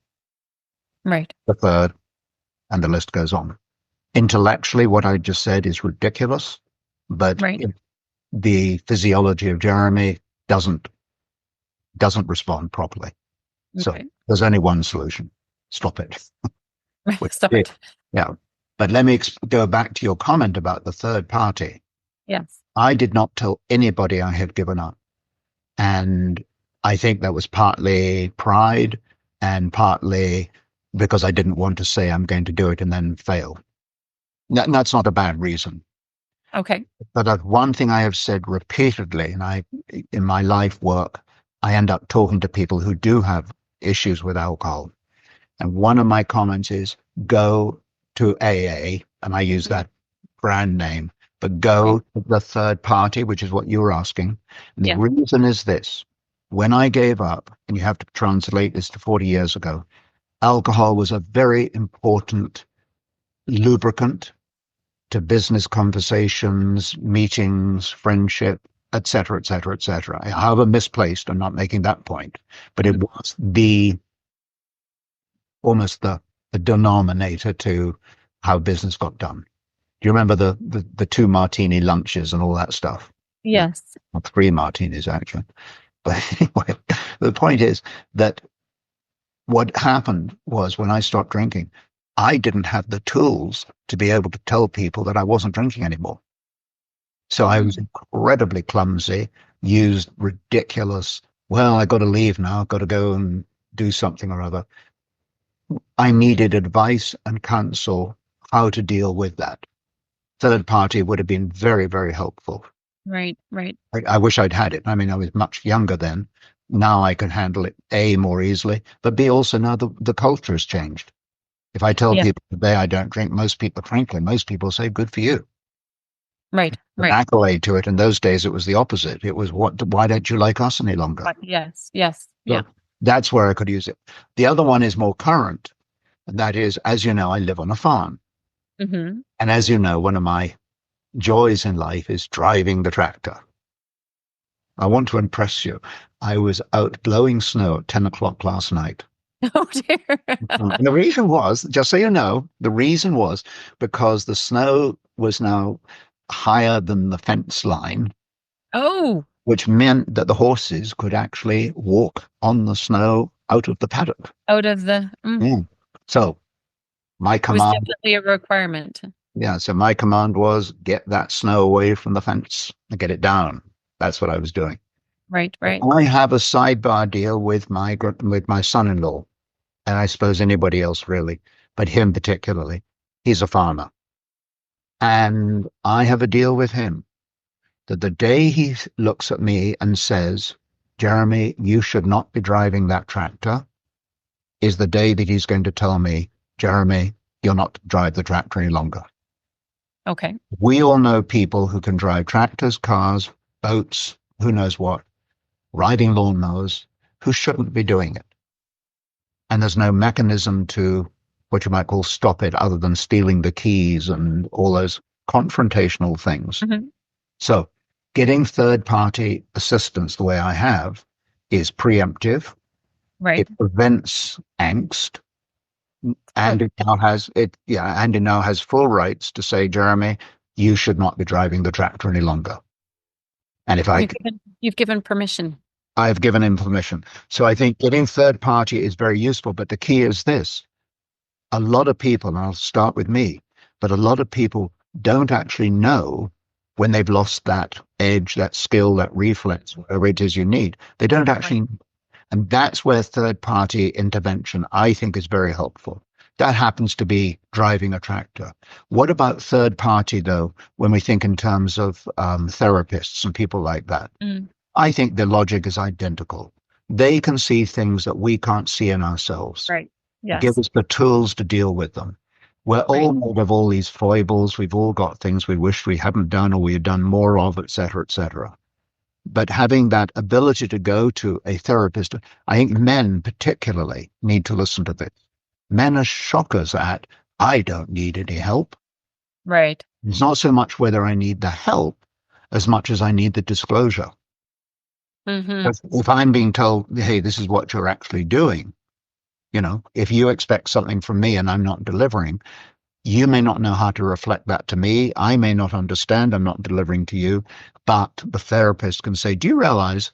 Right. a third, and the list goes on. Intellectually, what I just said is ridiculous, but Right. the physiology of Jeremy doesn't respond properly. So Okay. there's only one solution: stop it. Stop it. Yeah. But let me go back to your comment about the third party. Yes. I did not tell anybody I had given up. And I think that was partly pride and partly because I didn't want to say I'm going to do it and then fail. That's not a bad reason. Okay. But one thing I have said repeatedly, and in my life work, I end up talking to people who do have issues with alcohol. And one of my comments is go to AA, and I use that brand name, but go to the third party, which is what you were asking. And the Yeah. reason is this. When I gave up, and you have to translate this to 40 years ago, alcohol was a very important lubricant to business conversations, meetings, friendship, etc., etc., etc. However misplaced, I'm not making that point, but it was almost the denominator to how business got done. Do you remember the 2 martini lunches and all that stuff? Yes. Well, 3 martinis actually. But anyway, the point is that what happened was when I stopped drinking, I didn't have the tools to be able to tell people that I wasn't drinking anymore. So I was incredibly clumsy, used ridiculous, well, I got to leave now, I've got to go and do something or other. I needed advice and counsel how to deal with that. Third party would have been very, very helpful. Right. Right. I wish I'd had it. I mean, I was much younger then. Now I can handle it, A, more easily, but B, also now the culture has changed. If I tell Yeah. people today I don't drink, frankly, most people say, good for you. Right. An Right. accolade to it. In those days, it was the opposite. It was, why don't you like us any longer? Yes. Yes. So Yeah. that's where I could use it. The other one is more current. And that is, as you know, I live on a farm. Mm-hmm. And as you know, one of my joys in life is driving the tractor. I want to impress you. I was out blowing snow at 10 o'clock last night. Oh dear. And the reason was, just so you know, the reason was because the snow was now higher than the fence line, Oh, which meant that the horses could actually walk on the snow out of the paddock. out of the Yeah. So my it was command, definitely a requirement. so my command was get that snow away from the fence and get it down. That's what I was doing. Right. Right. I have a sidebar deal with my son-in-law, and I suppose anybody else really, but him particularly. He's a farmer. And I have a deal with him that the day he looks at me and says, Jeremy, you should not be driving that tractor, is the day that he's going to tell me, Jeremy, you're not to drive the tractor any longer. Okay. We all know people who can drive tractors, cars, boats, who knows what, riding lawnmowers, who shouldn't be doing it. And there's no mechanism to what you might call stop it other than stealing the keys and all those confrontational things. Mm-hmm. So getting third-party assistance the way I have is preemptive. Right. It prevents angst. Andy now has full rights to say, Jeremy, you should not be driving the tractor any longer. And if you've given permission. I have given him permission. So I think getting third party is very useful. But the key is this. A lot of people, and I'll start with me, but a lot of people don't actually know when they've lost that edge, that skill, that reflex, whatever it is you need. They don't actually, and that's where third party intervention, I think, is very helpful. That happens to be driving a tractor. What about third party, though, when we think in terms of therapists and people like that? I think the logic is identical. They can see things that we can't see in ourselves. Right. Yes. Give us the tools to deal with them. We're all made of all these foibles. We've all got things we wish we hadn't done or we had done more of, et cetera, et cetera. But having that ability to go to a therapist, I think men particularly need to listen to this. Men are shockers at, I don't need any help. Right. It's not so much whether I need the help as much as I need the disclosure. Mm-hmm. If I'm being told, hey, this is what you're actually doing, if you expect something from me and I'm not delivering, you may not know how to reflect that to me. I may not understand I'm not delivering to you, but the therapist can say, do you realize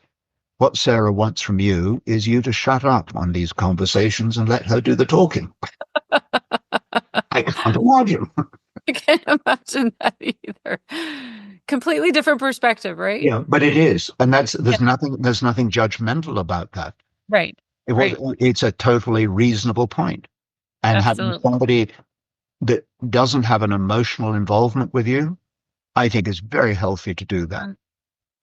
what Sarah wants from you is you to shut up on these conversations and let her do the talking. I can't imagine. I can't imagine that either. Completely different perspective, right? Yeah, but it is. And there's nothing judgmental about that. Right. It's a totally reasonable point. And Absolutely. having somebody that doesn't have an emotional involvement with you, I think is very healthy to do that.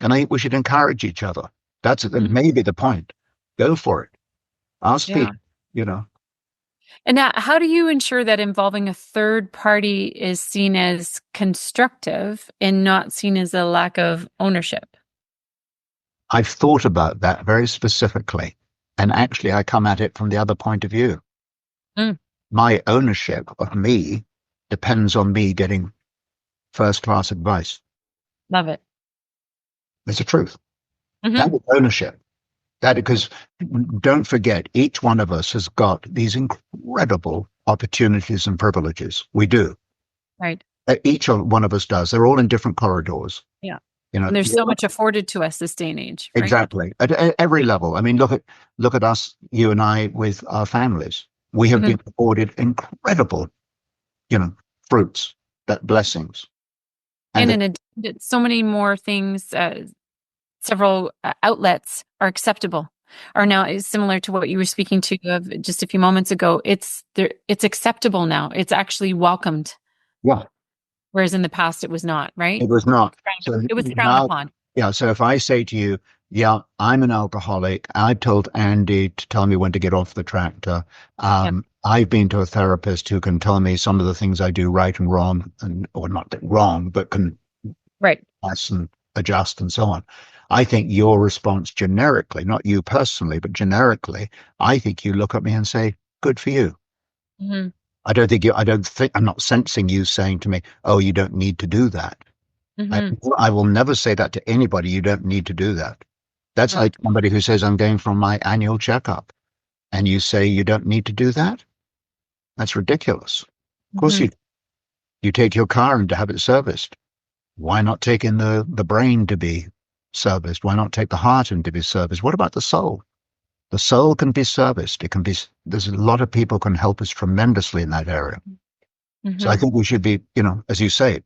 And I think we should encourage each other. That's maybe the point. Go for it. Ask people, And now, how do you ensure that involving a third party is seen as constructive and not seen as a lack of ownership? I've thought about that very specifically. And actually, I come at it from the other point of view. My ownership of me depends on me getting first-class advice. Love it. It's the truth. Mm-hmm. That is ownership. Because don't forget, each one of us has got these incredible opportunities and privileges. We do. Right. Each one of us does. They're all in different corridors. Yeah. And there's so much afforded to us this day and age. Right? Exactly. At every level. I mean, look at us, you and I, with our families. We have been afforded incredible, fruits, blessings. And in addition, so many more things, several outlets are acceptable, are now similar to what you were speaking to of just a few moments ago. It's acceptable now. It's actually welcomed. Yeah. Whereas in the past, it was not, right? It was not. It was frowned upon. Yeah. So if I say to you, yeah, I'm an alcoholic. I told Andy to tell me when to get off the tractor. I've been to a therapist who can tell me some of the things I do right and wrong, or not wrong, but can pass and adjust and so on. I think your response generically, not you personally, but generically, I think you look at me and say, good for you. Mm-hmm. I'm not sensing you saying to me, oh, you don't need to do that. Mm-hmm. I will never say that to anybody. You don't need to do that. That's like somebody who says, I'm going for my annual checkup. And you say, you don't need to do that? That's ridiculous. Of course you take your car and to have it serviced. Why not take in the brain to be serviced? Why not take the heart in to be serviced? What about the soul? The soul can be serviced. There's a lot of people can help us tremendously in that area. Mm-hmm. So I think we should be, as you say,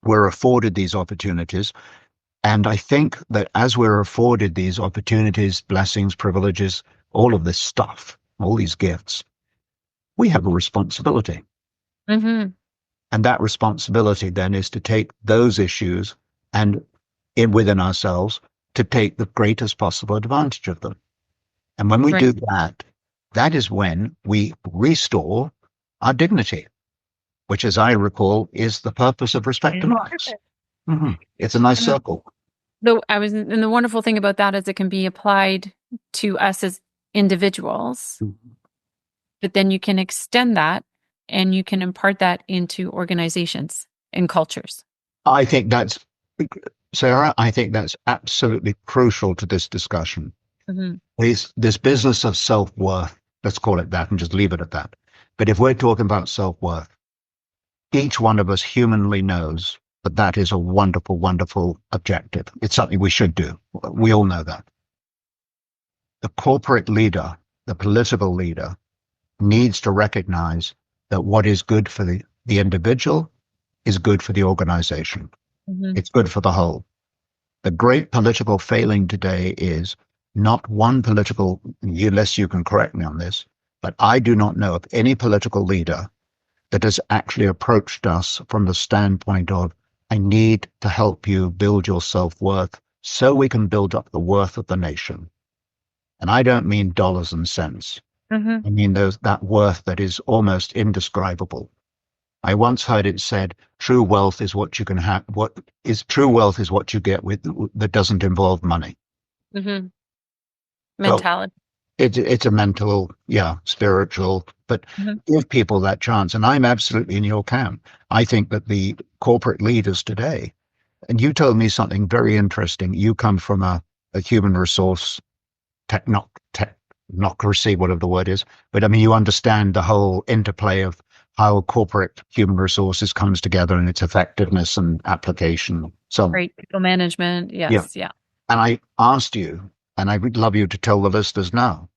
we're afforded these opportunities. And I think that as we're afforded these opportunities, blessings, privileges, all of this stuff, all these gifts, we have a responsibility. Mm-hmm. And that responsibility then is to take those issues and within ourselves to take the greatest possible advantage of them. And when we do that, that is when we restore our dignity, which, as I recall, is the purpose of Respectonomics. It's a nice circle. And the wonderful thing about that is it can be applied to us as individuals, but then you can extend that and you can impart that into organizations and cultures. I think that's, Sarah, I think that's absolutely crucial to this discussion. This business of self-worth, let's call it that and just leave it at that. But if we're talking about self-worth, each one of us humanly knows that that is a wonderful, wonderful objective. It's something we should do. We all know that. The corporate leader, the political leader, needs to recognize that what is good for the individual is good for the organization. It's good for the whole. The great political failing today is not one political, unless you can correct me on this, but I do not know of any political leader that has actually approached us from the standpoint of, I need to help you build your self-worth so we can build up the worth of the nation. And I don't mean dollars and cents. I mean that worth that is almost indescribable. I once heard it said, true wealth is what you can have. True wealth is what you get with that doesn't involve money. Mentality. So it's a mental, spiritual, but give people that chance. And I'm absolutely in your camp. I think that the corporate leaders today, and you told me something very interesting. You come from a human resource technocracy, whatever the word is. But I mean, you understand the whole interplay of how corporate human resources comes together and its effectiveness and application. So great people management. Yes. Yeah. And I asked you, and I would love you to tell the listeners now,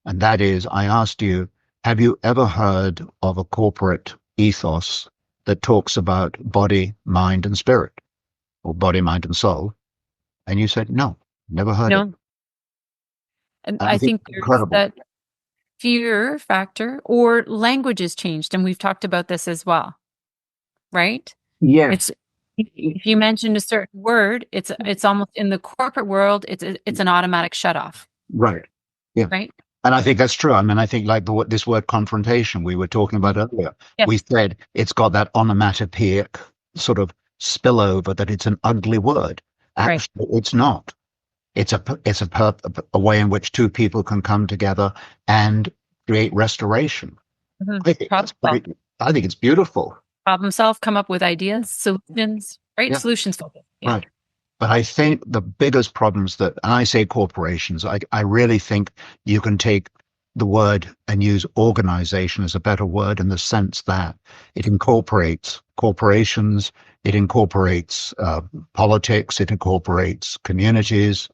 and that is, I asked you, have you ever heard of a corporate ethos that talks about body, mind, and spirit, or body, mind, and soul? And you said, no, never heard of it. And I think there's that fear factor, or language has changed, and we've talked about this as well, right? Yes. If you mention a certain word, it's almost in the corporate world, it's an automatic shut off. Right. Yeah. Right. And I think that's true. I mean, I think like this word confrontation we were talking about earlier, we said it's got that onomatopoeic sort of spillover that it's an ugly word. Actually, it's not. It's a way in which two people can come together and create restoration. I think it's beautiful. Problem solve, come up with ideas, solutions, right? Solutions focus. Right. But I think the biggest problems and I say corporations, I really think you can take the word and use organization as a better word, in the sense that it incorporates corporations, it incorporates politics, it incorporates communities,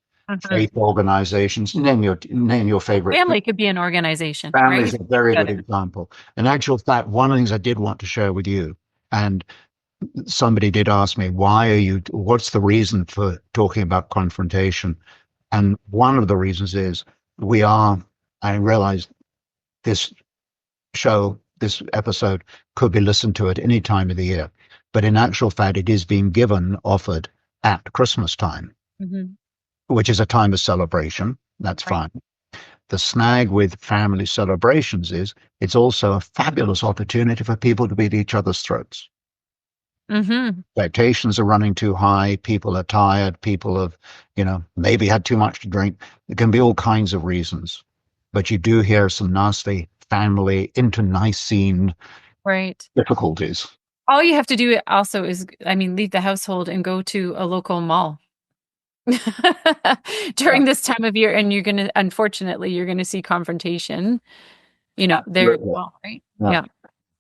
faith organizations. Name your favorite. Family could be an organization. Family is a very good example. In actual fact, one of the things I did want to share with you, and somebody did ask me, what's the reason for talking about confrontation? And one of the reasons is I realize this episode could be listened to at any time of the year, but in actual fact, it is being offered at Christmas time, which is a time of celebration. That's fine. The snag with family celebrations is it's also a fabulous opportunity for people to be at each other's throats. Expectations are running too high. People are tired. People have, maybe had too much to drink. There can be all kinds of reasons, but you do hear some nasty family internecine difficulties. All you have to do also is, leave the household and go to a local mall during this time of year, and unfortunately, you're going to see confrontation, there as well, right? Yeah.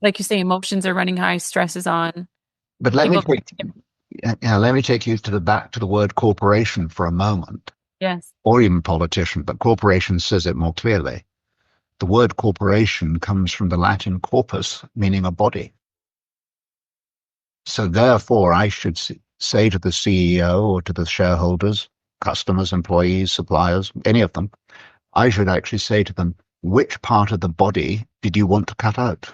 Like you say, emotions are running high, stress is on. But let me take you back to the word corporation for a moment. Yes. Or even politician, but corporation says it more clearly. The word corporation comes from the Latin corpus, meaning a body. So therefore, I should say to the CEO or to the shareholders, customers, employees, suppliers, any of them, I should actually say to them, which part of the body did you want to cut out?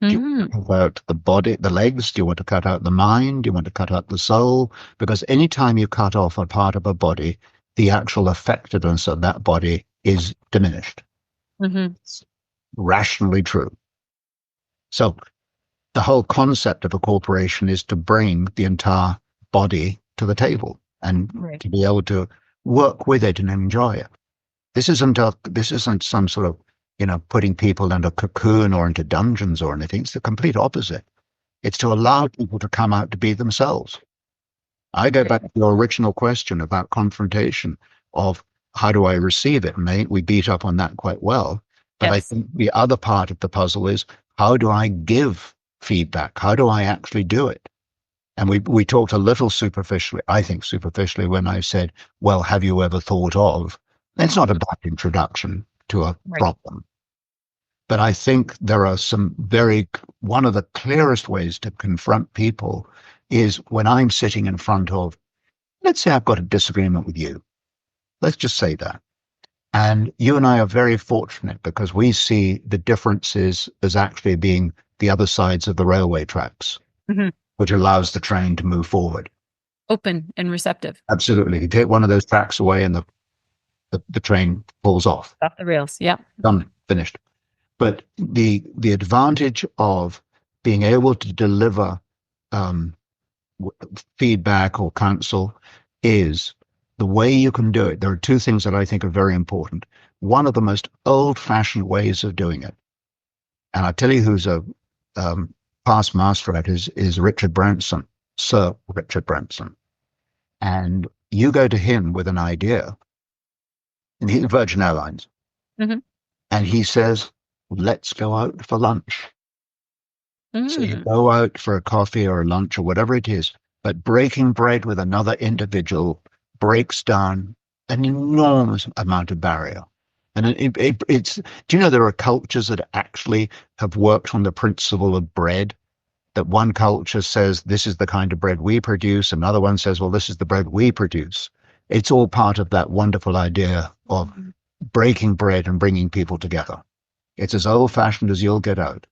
Do you want to cut out the body, the legs? Do you want to cut out the mind? Do you want to cut out the soul? Because anytime you cut off a part of a body, the actual effectiveness of that body is diminished. It's rationally true. So the whole concept of a corporation is to bring the entire body to the table and to be able to work with it and enjoy it. This isn't some sort of, putting people into a cocoon or into dungeons or anything. It's the complete opposite. It's to allow people to come out to be themselves. I go back to your original question about confrontation of how do I receive it? And we beat up on that quite well. But I think the other part of the puzzle is how do I give feedback? How do I actually do it? And we talked a little superficially, I think superficially, when I said, well, have you ever thought of? It's not a bad introduction to a problem. But I think there are one of the clearest ways to confront people is when I'm sitting in front of, let's say I've got a disagreement with you. Let's just say that. And you and I are very fortunate because we see the differences as actually being the other sides of the railway tracks, which allows the train to move forward. Open and receptive. Absolutely. You take one of those tracks away and the train pulls off. Off the rails. Yeah. Done. Finished. But the advantage of being able to deliver feedback or counsel is the way you can do it. There are two things that I think are very important. One of the most old-fashioned ways of doing it, and I tell you who's a past master at is Richard Branson, Sir Richard Branson. And you go to him with an idea, and he's Virgin Airlines, and he says, let's go out for lunch. So you go out for a coffee or a lunch or whatever it is, but breaking bread with another individual breaks down an enormous amount of barrier. And it's, do you know there are cultures that actually have worked on the principle of bread? That one culture says, this is the kind of bread we produce. Another one says, well, this is the bread we produce. It's all part of that wonderful idea of breaking bread and bringing people together. It's as old-fashioned as you'll get out.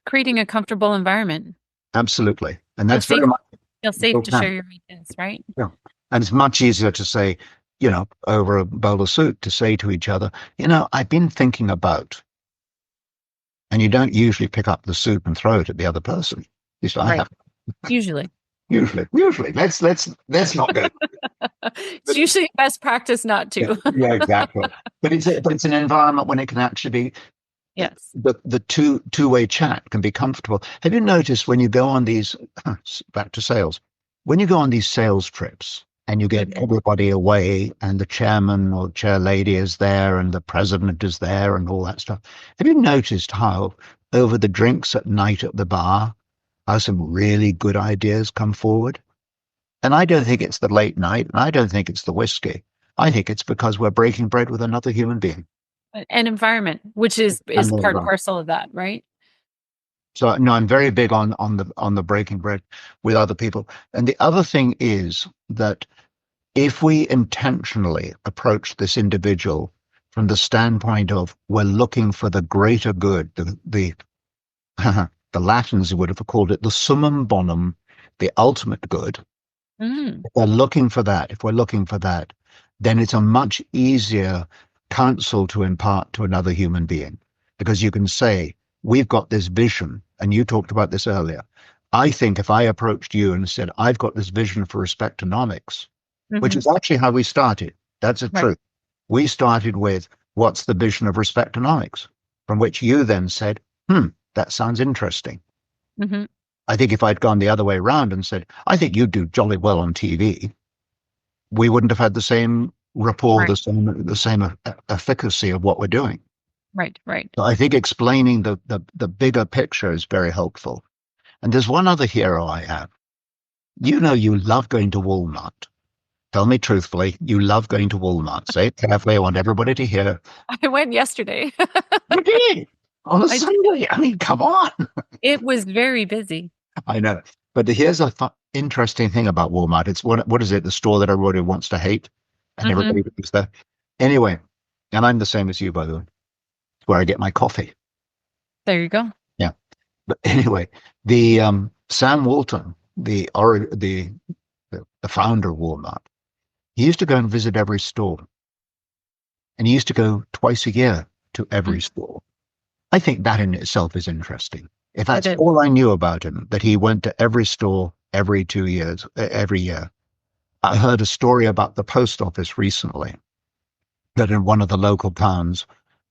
Creating a comfortable environment. Absolutely. And that's very much... Feel safe to share your ideas, right? Yeah. And it's much easier to say, over a bowl of soup, to say to each other, I've been thinking about... And you don't usually pick up the soup and throw it at the other person. At least I have. Usually. Usually. Let's not go. It's usually best practice not to. Yeah, exactly. But it's an environment when it can actually be... Yes. The two-way chat can be comfortable. Have you noticed when you go on these, back to sales, when you go on these sales trips and you get everybody away and the chairman or chair lady is there and the president is there and all that stuff, have you noticed how over the drinks at night at the bar, how some really good ideas come forward? And I don't think it's the late night and I don't think it's the whiskey. I think it's because we're breaking bread with another human being. An environment, which is part and parcel of that, right? So no, I'm very big on the breaking bread with other people. And the other thing is that if we intentionally approach this individual from the standpoint of we're looking for the greater good, the Latins would have called it the summum bonum, the ultimate good. If we're looking for that, then it's a much easier counsel to impart to another human being, because you can say, we've got this vision, and you talked about this earlier. I think if I approached you and said, I've got this vision for Respectonomics, which is actually how we started. That's the truth. We started with, what's the vision of Respectonomics? From which you then said, that sounds interesting. I think if I'd gone the other way around and said, I think you do jolly well on TV, we wouldn't have had the same rapport, the same efficacy of what we're doing. Right. So I think explaining the bigger picture is very helpful. And there's one other hero I have. You love going to Walmart. Tell me truthfully, you love going to Walmart. Say it carefully. I want everybody to hear. I went yesterday. You did? On a Sunday? I mean, come on. It was very busy. I know. But here's a interesting thing about Walmart. It's what is it? The store that everybody wants to hate. And everybody goes there. Anyway, and I'm the same as you, by the way. It's where I get my coffee. There you go. Yeah. But anyway, the Sam Walton, the founder of Walmart, he used to go and visit every store, and he used to go twice a year to every store. I think that in itself is interesting. If that's all I knew about him, that he went to every store every 2 years, every year. I heard a story about the post office recently that in one of the local towns,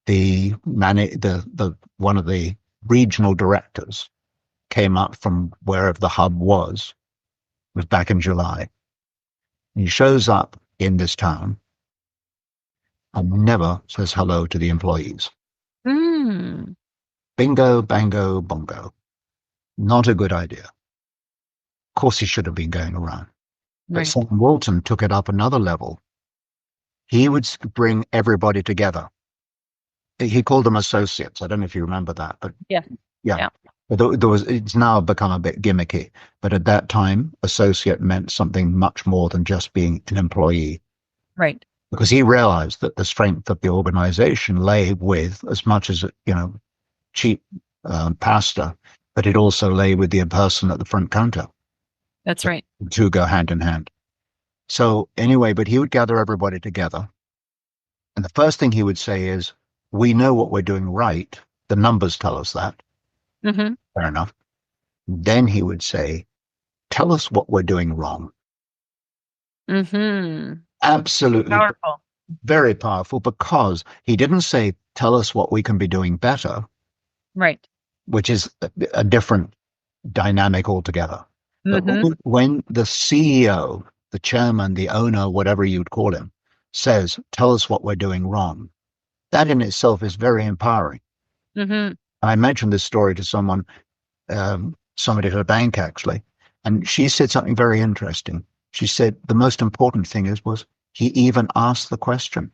one of the regional directors came up from wherever the hub was. It was back in July. He shows up in this town and never says hello to the employees. Mm. Bingo, bango, bongo. Not a good idea. Of course, he should have been going around. But Right. Sam Walton took it up another level. He would bring everybody together. He called them associates. I don't know if you remember that, but Yeah. But it's now become a bit gimmicky. But at that time, associate meant something much more than just being an employee. Right. Because he realized that the strength of the organization lay with, as much as, cheap pasta, but it also lay with the person at the front counter. That's right. The two go hand in hand. So anyway, but he would gather everybody together. And the first thing he would say is, we know what we're doing right. The numbers tell us that. Mm-hmm. Fair enough. Then he would say, tell us what we're doing wrong. Mm-hmm. Absolutely. Powerful. Very powerful, because he didn't say, tell us what we can be doing better. Right. Which is a different dynamic altogether. Mm-hmm. But when the CEO, the chairman, the owner, whatever you'd call him, says, tell us what we're doing wrong, that in itself is very empowering. Mm-hmm. I mentioned this story to somebody at a bank, actually, and she said something very interesting. She said the most important thing was he even asked the question.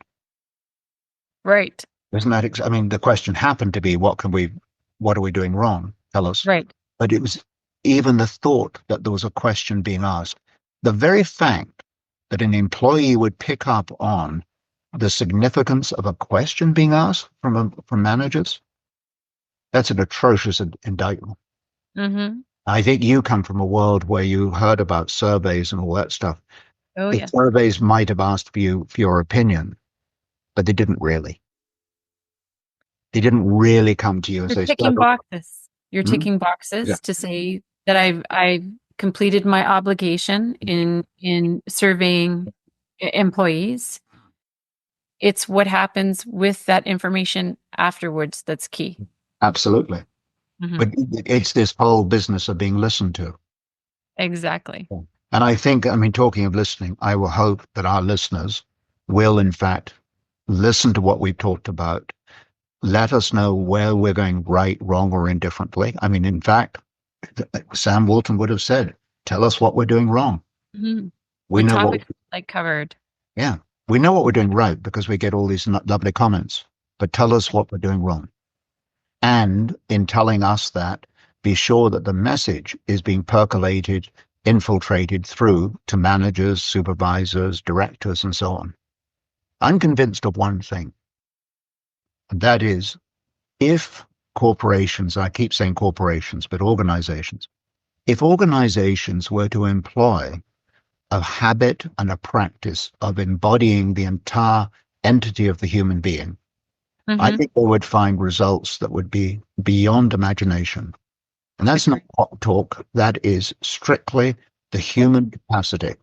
Right. Isn't that, I mean, the question happened to be, what are we doing wrong? Tell us. Right. But it was even the thought that there was a question being asked. The very fact that an employee would pick up on the significance of a question being asked from managers, that's an atrocious indictment. Mm-hmm. I think you come from a world where you heard about surveys and all that stuff. Oh, The yeah. surveys might have asked for your opinion, but they didn't really. They didn't really come to you and You're say, ticking boxes. You're Hmm? ticking boxes Yeah. to say that I've completed my obligation in surveying employees. It's what happens with that information afterwards that's key. Absolutely. Mm-hmm. But it's this whole business of being listened to. Exactly. And I think, I mean, talking of listening, I will hope that our listeners will, in fact, listen to what we've talked about. Let us know where we're going right, wrong, or indifferently. I mean, in fact, Sam Walton would have said, tell us what we're doing wrong. Mm-hmm. We know topic like covered. Yeah, we know what we're doing right because we get all these lovely comments, but tell us what we're doing wrong. And in telling us that, be sure that the message is being percolated, infiltrated through to managers, supervisors, directors, and so on. I'm convinced of one thing, and that is, if corporations, I keep saying corporations, but organizations, if organizations were to employ a habit and a practice of embodying the entire entity of the human being, I think they would find results that would be beyond imagination. And that's not pop talk. That is strictly the human capacity.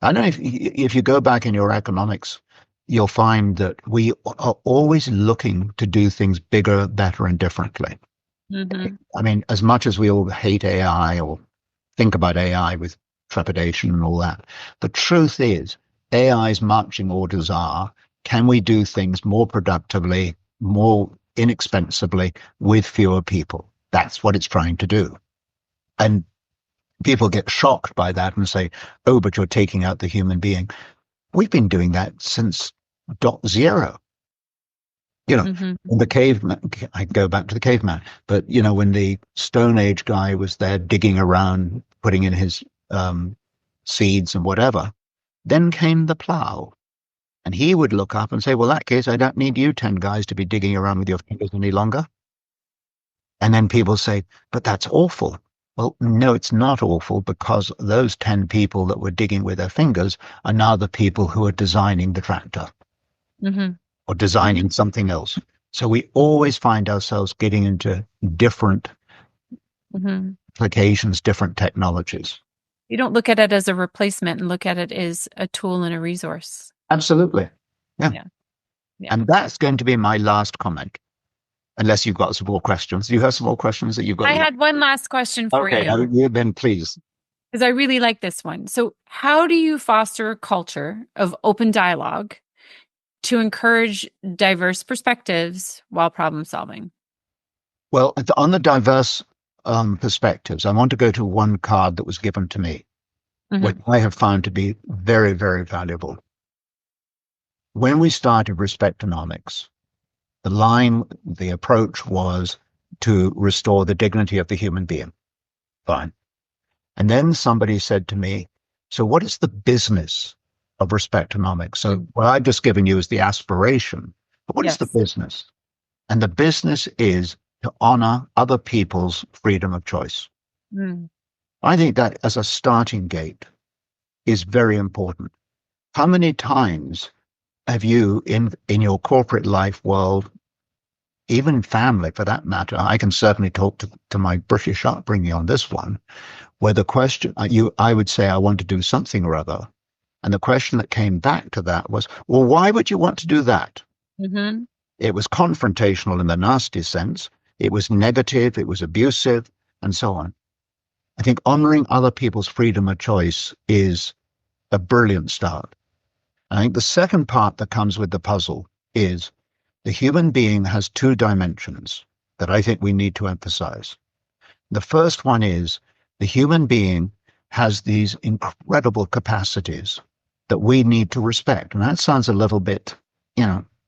I don't know if you go back in your economics, you'll find that we are always looking to do things bigger, better, and differently. Mm-hmm. I mean, as much as we all hate AI or think about AI with trepidation and all that, the truth is AI's marching orders are, can we do things more productively, more inexpensively with fewer people? That's what it's trying to do. And people get shocked by that and say, oh, but you're taking out the human being. We've been doing that since .0. In the caveman, I go back to the caveman, but, when the Stone Age guy was there digging around, putting in his seeds and whatever, then came the plow. And he would look up and say, well, in that case, I don't need you 10 guys to be digging around with your fingers any longer. And then people say, but that's awful. Well, no, it's not awful, because those 10 people that were digging with their fingers are now the people who are designing the tractor or designing something else. So we always find ourselves getting into different applications, different technologies. You don't look at it as a replacement and look at it as a tool and a resource. Absolutely. Yeah. And that's going to be my last comment, unless you've got some more questions. Do you have some more questions that you've got? I had one last question for you. Okay, then please. Because I really like this one. So how do you foster a culture of open dialogue to encourage diverse perspectives while problem solving? Well, on the diverse perspectives, I want to go to one card that was given to me, which I have found to be very, very valuable. When we started Respectonomics, the approach was to restore the dignity of the human being. Fine. And then somebody said to me, so what is the business of Respectonomics? So what I've just given you is the aspiration, but what is the business? And the business is to honor other people's freedom of choice. I think that as a starting gate is very important. How many times have you in your corporate life world, even family for that matter, I can certainly talk to my British upbringing on this one, where the question, I would say I want to do something or other. And the question that came back to that was, well, why would you want to do that? It was confrontational in the nasty sense. It was negative. It was abusive and so on. I think honoring other people's freedom of choice is a brilliant start. I think the second part that comes with the puzzle is the human being has two dimensions that I think we need to emphasize. The first one is the human being has these incredible capacities that we need to respect. And that sounds a little bit,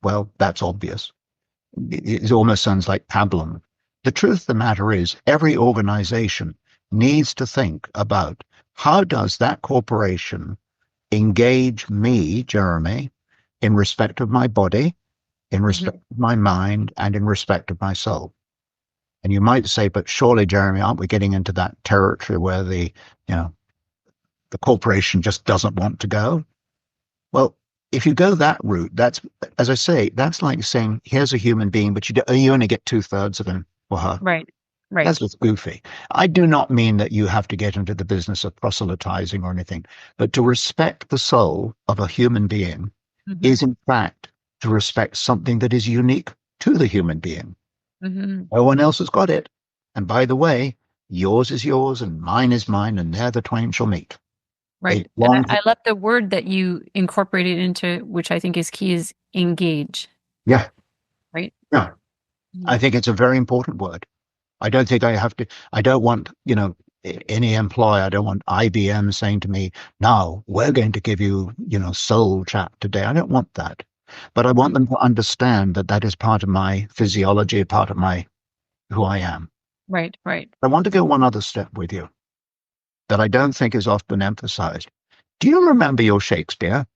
well, that's obvious. It almost sounds like pablum. The truth of the matter is every organization needs to think about how does that corporation engage me, Jeremy, in respect of my body, in respect of my mind, and in respect of my soul. And you might say, but surely, Jeremy, aren't we getting into that territory where the corporation just doesn't want to go? Well, if you go that route, that's, as I say, that's like saying, here's a human being, but you only get 2/3 of him or her. Right. That's just goofy. I do not mean that you have to get into the business of proselytizing or anything, but to respect the soul of a human being is, in fact, to respect something that is unique to the human being. No one else has got it. And by the way, yours is yours and mine is mine, and there the twain shall meet. Right. And I love the word that you incorporated into, which I think is key, is engage. Yeah. Right. Yeah. I think it's a very important word. I don't think I don't want, any employer, I don't want IBM saying to me, now we're going to give you, soul chat today. I don't want that. But I want them to understand that that is part of my physiology, part of who I am. Right. I want to go one other step with you that I don't think is often emphasized. Do you remember your Shakespeare?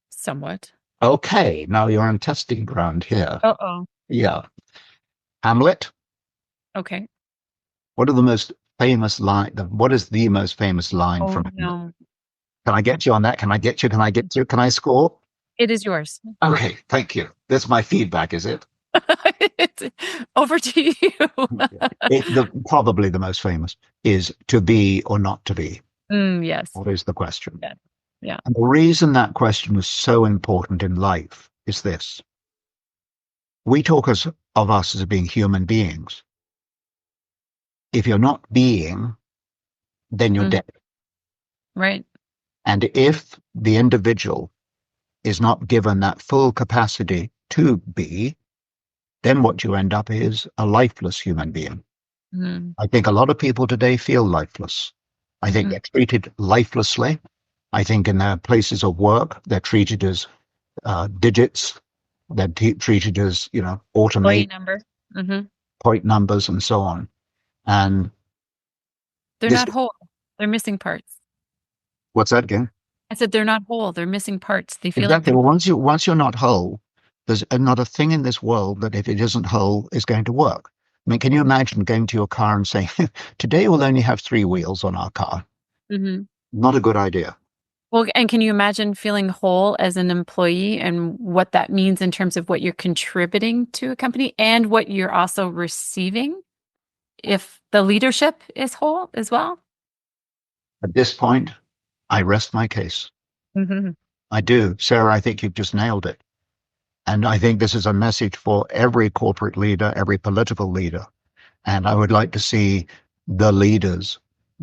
Somewhat. Okay, now you're on testing ground here. Uh-oh. Yeah. Hamlet? Okay. What is the most famous line from Hamlet? No. Can I get you on that? Can I get you? Can I score? It is yours. Okay, thank you. That's my feedback, is it? Over to you. Probably the most famous is to be or not to be. Yes. What is the question? Yeah. And the reason that question was so important in life is this. We talk of us as being human beings. If you're not being, then you're dead. Right. And if the individual is not given that full capacity to be, then what you end up is a lifeless human being. I think a lot of people today feel lifeless. I think they're treated lifelessly. I think in their places of work, they're treated as digits. They're treated as, automated point numbers and so on. And they're not whole. They're missing parts. What's that again? I said they're not whole. They're missing parts. They feel exactly. Like well, once you're not whole, there's not a thing in this world that if it isn't whole is going to work. mean, can you imagine going to your car and saying, today we'll only have 3 wheels on our car? Mm-hmm. Not a good idea. Well, and can you imagine feeling whole as an employee and what that means in terms of what you're contributing to a company and what you're also receiving if the leadership is whole as well? At this point, I rest my case. Mm-hmm. I do. Sarah, I think you've just nailed it. And I think this is a message for every corporate leader, every political leader. And I would like to see the leaders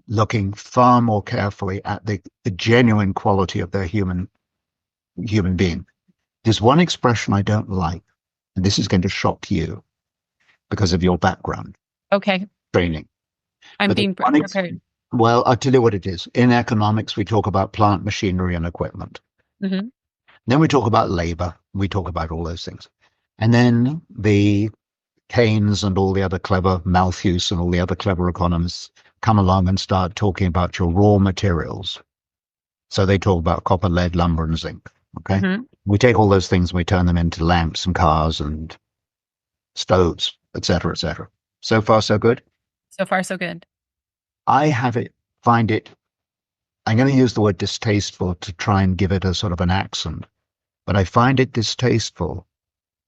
looking far more carefully at the genuine quality of their human being. There's one expression I don't like, and this is going to shock you because of your background Okay. training. I'm But being prepared. well, I'll tell you what it is. In economics, we talk about plant machinery and equipment. Mm-hmm. Then we talk about labor. We talk about all those things. And then the Keynes and all the other clever Malthus and all the other clever economists come along and start talking about your raw materials. So they talk about copper, lead, lumber, and zinc. Okay. Mm-hmm. We take all those things and we turn them into lamps and cars and stoves, et cetera, et cetera. So far, so good. So far, so good. Find it, I'm going to use the word distasteful to try and give it a sort of an accent, but I find it distasteful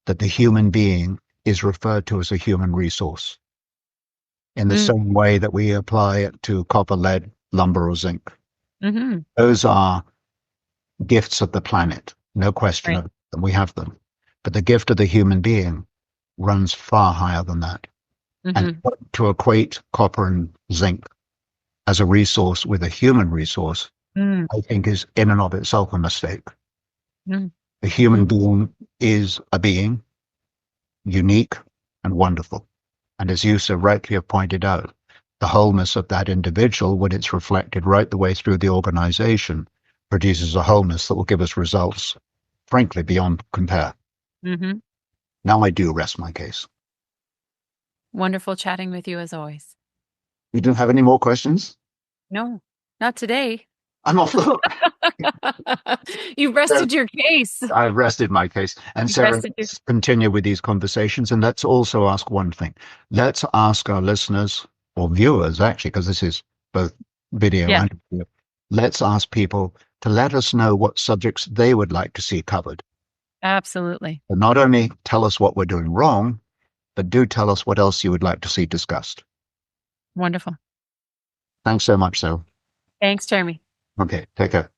that the human being is referred to as a human resource in the same way that we apply it to copper, lead, lumber, or zinc. Mm-hmm. Those are gifts of the planet, no question Right. of them. We have them. But the gift of the human being runs far higher than that. Mm-hmm. And to equate copper and zinc as a resource with a human resource, I think is in and of itself a mistake. Mm. The human being is a being, unique and wonderful. And as you so rightly have pointed out, the wholeness of that individual, when it's reflected right the way through the organization, produces a wholeness that will give us results, frankly, beyond compare. Mm-hmm. Now I do rest my case. Wonderful chatting with you as always. You don't have any more questions? No, not today. I'm off the hook. You rested your case. I've rested my case. And You've Sarah, rested your- let's continue with these conversations. And let's also ask one thing. Let's ask our listeners or viewers, actually, because this is both video Yeah. and video. Let's ask people to let us know what subjects they would like to see covered. Absolutely. But not only tell us what we're doing wrong, but do tell us what else you would like to see discussed. Wonderful. Thanks so much, Sarah. Thanks, Jeremy. Okay, take care.